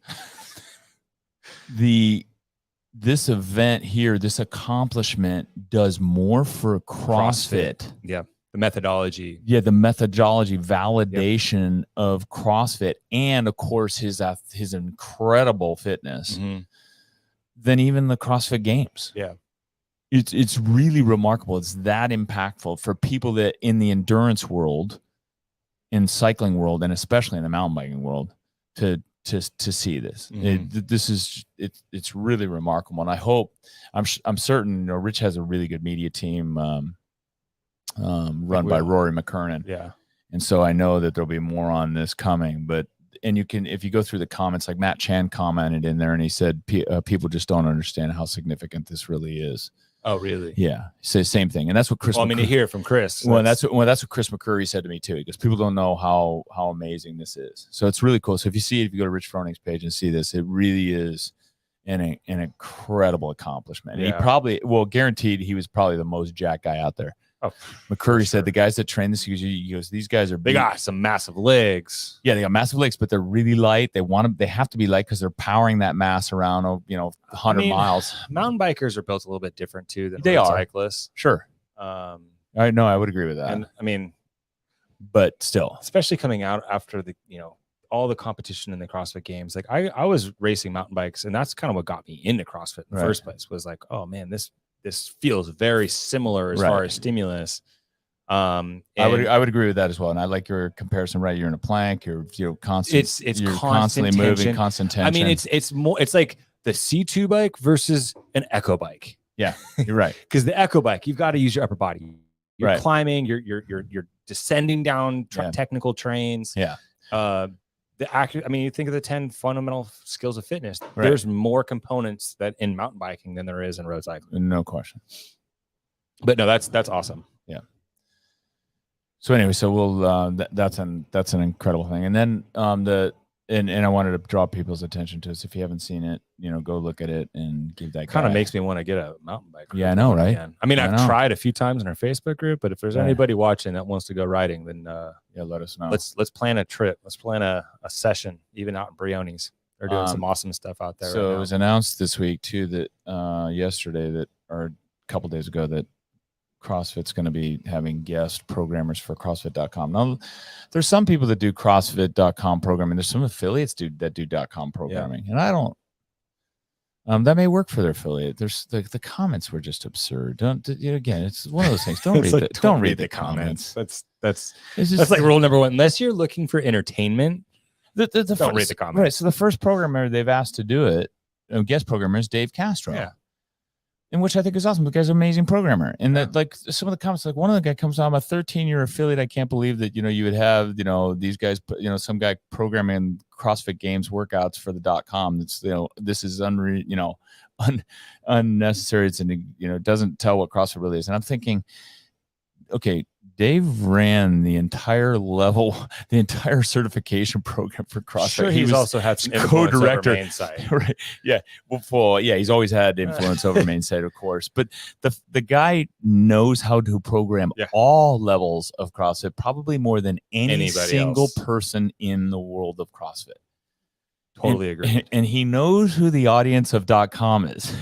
This event here, this accomplishment does more for CrossFit. Yeah. The methodology. Yeah, the methodology validation of CrossFit, and of course his incredible fitness than even the CrossFit Games. Yeah. It's really remarkable. It's that impactful for people that in the endurance world, in cycling world, and especially in the mountain biking world to see this. It's really remarkable. And I hope, I'm certain, Rich has a really good media team run by Rory McKernan. Yeah. And so I know that there'll be more on this coming, but and you can, if you go through the comments, like Matt Chan commented in there and he said, people just don't understand how significant this really is. Oh, really? Yeah. So same thing. And that's what Chris, Well, I mean, you hear it from Chris. that's what Chris McCurry said to me too, because people don't know how amazing this is. So it's really cool. So if you see it, if you go to Rich Froning's page and see this, it really is an incredible accomplishment. And he probably, guaranteed he was probably the most jacked guy out there. Oh, McCurry said the guys that train this, he goes, these guys are they got some massive legs. Yeah, they got massive legs, but they're really light. They have to be light because they're powering that mass around 100 miles. Mountain bikers are built a little bit different too than cyclists. Sure. I would agree with that. And I mean, but still, especially coming out after the all the competition in the CrossFit Games, like I was racing mountain bikes, and that's kind of what got me into CrossFit in the first place. Was like, oh man, this feels very similar as far as stimulus. I would agree with that as well. And I like your comparison, right? You're in a plank, you're constant, you're constantly moving, constant tension. I mean, it's like the C2 bike versus an Echo bike. Yeah, you're right. Because the Echo bike, you've got to use your upper body. You're climbing, you're descending down technical trains. Yeah. You think of the 10 fundamental skills of fitness. There's more components that in mountain biking than there is in road cycling. No question. But no, that's awesome. Yeah. So anyway, so we'll that's an incredible thing. And then and I wanted to draw people's attention to this. If you haven't seen it, go look at it and give that. Kind of makes me want to get a mountain bike. Yeah, I know, right? Again. I mean, I've tried a few times in our Facebook group, but if there's anybody watching that wants to go riding, then let us know. Let's plan a trip. Let's plan a session, even out in Brioni's. They're doing some awesome stuff out there. So it was announced this week too that yesterday or a couple days ago that CrossFit's going to be having guest programmers for CrossFit.com. Now, there's some people that do CrossFit.com programming. There's some affiliates that do .com programming, and I don't. That may work for their affiliate. There's the comments were just absurd. Again, it's one of those things. Don't read don't read the comments. That's like rule number one. Unless you're looking for entertainment, don't read the comments. Right. So the first programmer they've asked to do it, guest programmer, is Dave Castro. Yeah. And which I think is awesome. The guy's an amazing programmer. And that, like, some of the comments, like one of the guy comes on, I'm a 13-year affiliate. I can't believe that, you would have, these guys, some guy programming CrossFit Games workouts for the .com. That's, this is unnecessary. It's, doesn't tell what CrossFit really is. And I'm thinking, okay, Dave ran the entire certification program for CrossFit. Sure, he's also had some co-director main site. Right. Yeah. He's always had influence over main site, of course. But the guy knows how to program all levels of CrossFit, probably more than anybody single person in the world of CrossFit. Totally agree. And he knows who the audience of .com is.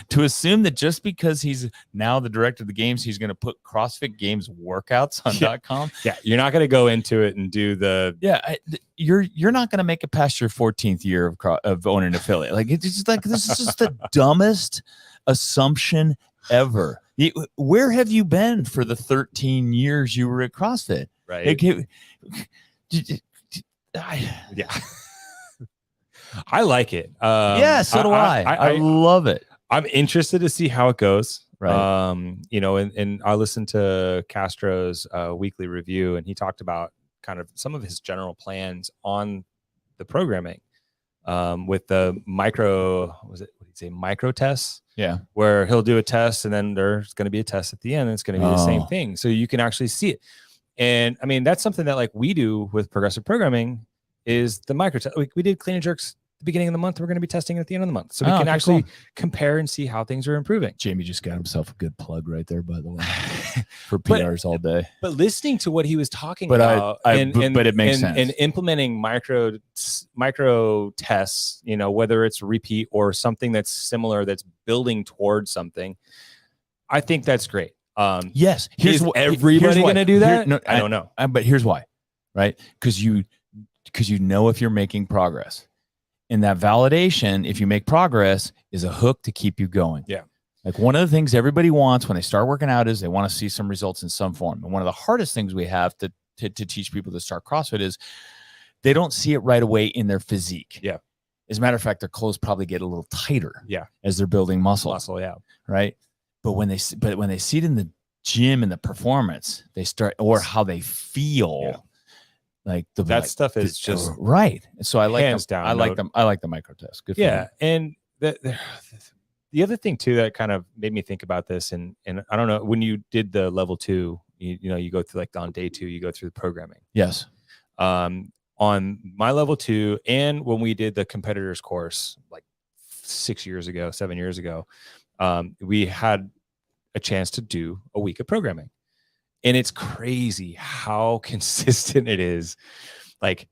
To assume that just because he's now the director of the games, he's going to put CrossFit Games workouts on .com. Yeah, you're not going to go into it and do the. Yeah, you're not going to make it past your 14th year of owning an affiliate. Like it's just like this is just the dumbest assumption ever. Where have you been for the 13 years you were at CrossFit? Right. Yeah. I like it. Yeah, so do I. I love it. I'm interested to see how it goes. Right. And I listened to Castro's weekly review, and he talked about kind of some of his general plans on the programming with the micro tests? Yeah. Where he'll do a test, and then there's going to be a test at the end, and it's going to be the same thing. So you can actually see it. And I mean, that's something that like we do with progressive programming is the micro test. We did clean and jerks the beginning of the month. We're going to be testing at the end of the month, so we can actually compare and see how things are improving. Jamie just got himself a good plug right there, by the way, for PRs all day. But listening to what he was talking about, but it makes sense. And implementing micro tests, whether it's repeat or something that's similar, that's building towards something, I think that's great. Yes. Is everybody going to do that? I don't know. But here's why, right? Because you know if you're making progress. And that validation, if you make progress, is a hook to keep you going. Yeah. Like one of the things everybody wants when they start working out is they want to see some results in some form. And one of the hardest things we have to teach people to start CrossFit is they don't see it right away in their physique. Yeah. As a matter of fact, their clothes probably get a little tighter. Yeah. As they're building muscle. Yeah. Right. But when they see it in the gym and the performance, they start, or how they feel. Yeah. Like the that stuff is just right. So I like hands them. down. I like them. I like the micro test. Good for Yeah, them. and the other thing too that kind of made me think about this, and I don't know, when you did the level 2, you know, you go through like on day 2, you go through the programming. Yes. On my level 2, and when we did the competitors course like 7 years ago, we had a chance to do a week of programming. And it's crazy how consistent it is. Like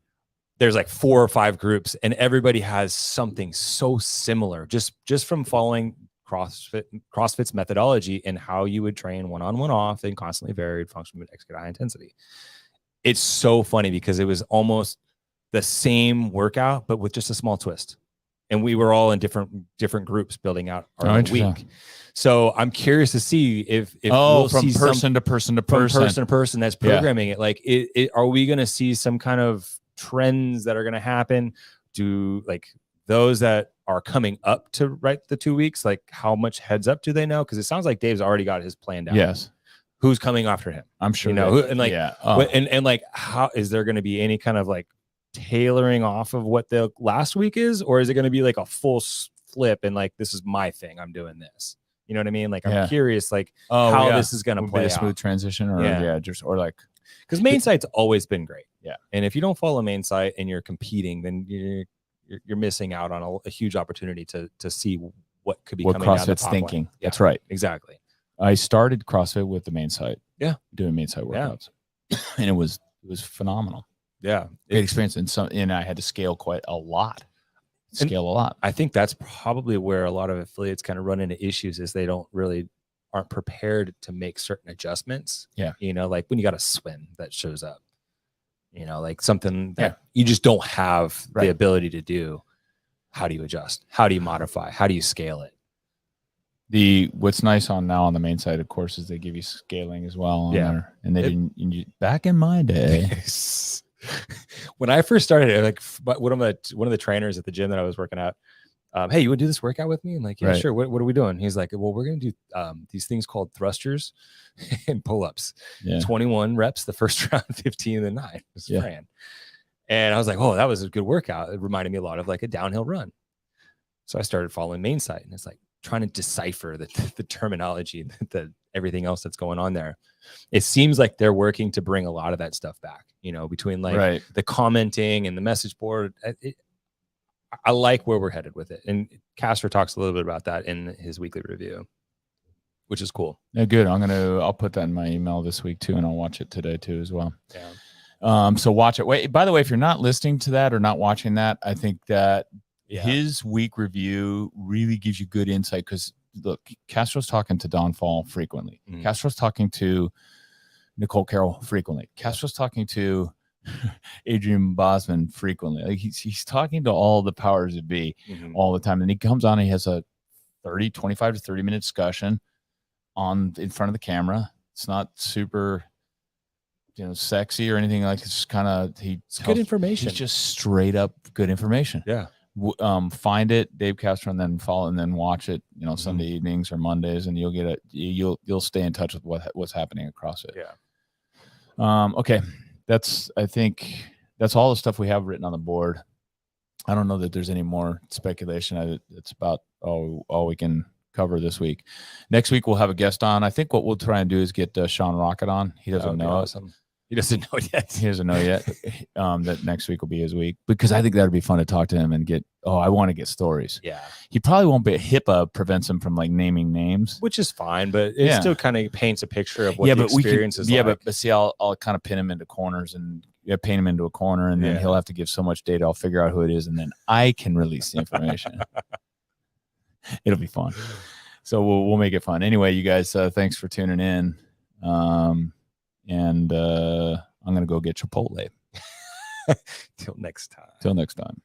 there's like 4 or 5 groups and everybody has something so similar just from following CrossFit's methodology and how you would train one on, one off, and constantly varied function, but execute high intensity. It's so funny because it was almost the same workout, but with just a small twist. And we were all in different groups building out our week. So I'm curious to see if we'll from see person to person to person that's programming it. Like, are we going to see some kind of trends that are going to happen? Do like those that are coming up to write the 2 weeks, like how much heads up do they know? Because it sounds like Dave's already got his plan down. Yes. Who's coming after him? I'm sure. You know, and like, yeah. and like, how is there going to be any kind of like tailoring off of what the last week is, or is it going to be like a full flip and like, this is my thing, I'm doing this? You know what I mean? Like, I'm curious, like how this is going to play a smooth transition, or just or like, because main site's always been great. Yeah. And if you don't follow main site and you're competing, then you're missing out on a huge opportunity to see what could be coming down the CrossFit's top thinking. line. Yeah, that's right. Exactly. I started CrossFit with the main site. Yeah. Doing main site workouts. And it was phenomenal. Yeah. Great experience. And I had to scale quite a lot. I think that's probably where a lot of affiliates kind of run into issues, is they aren't prepared to make certain adjustments. Yeah. You know, like when you got a swim that shows up, you know, like something that you just don't have the ability to do. How do you adjust? How do you modify? How do you scale it? What's nice on the main site, of course, is they give you scaling as well on there. And they didn't back in my day. When I first started, like one of the trainers at the gym that I was working at, hey, you would do this workout with me? I'm like, yeah, sure. What are we doing? He's like, well, we're going to do these things called thrusters and pull-ups. 21 reps the first round, 15 the 9. Ran. And I was like, oh, that was a good workout. It reminded me a lot of like a downhill run. So I started following main site, and it's like trying to decipher the terminology, the everything else that's going on there. It seems like they're working to bring a lot of that stuff back, you know, between like the commenting and the message board. I like where we're headed with it. And Casper talks a little bit about that in his weekly review, which is cool. Yeah, good. I'll put that in my email this week too, and I'll watch it today too as well. Yeah. So watch it. Wait, by the way, if you're not listening to that or not watching that, I think that his week review really gives you good insight, because look, Castro's talking to Don Fall frequently. Castro's talking to Nicole Carroll frequently. Castro's talking to Adrian Bosman frequently. Like he's talking to all the powers that be all the time. And he comes on and he has a 25 to 30 minute discussion in front of the camera. It's not super, sexy or anything. Like, it's just kind of, it's good information. It's just straight up good information. Yeah. Find it, Dave Castro, and then follow, and then watch it, Sunday evenings or Mondays, and you'll get it. You'll stay in touch with what's happening across it. Yeah. Okay. I think that's all the stuff we have written on the board. I don't know that there's any more speculation. It's about all we can cover this week. Next week we'll have a guest on. I think what we'll try and do is get Sean Rocket on. He doesn't know. Awesome. He doesn't know yet. He doesn't know yet that next week will be his week, because I think that'd be fun to talk to him and I want to get stories. Yeah. He probably won't be. HIPAA prevents him from like naming names, which is fine, but it still kind of paints a picture of what the experience is like. Yeah, but see, I'll kind of pin him into corners and paint him into a corner, and then he'll have to give so much data. I'll figure out who it is, and then I can release the information. It'll be fun. So we'll make it fun. Anyway, you guys, thanks for tuning in. And I'm going to go get Chipotle. Till next time. Till next time.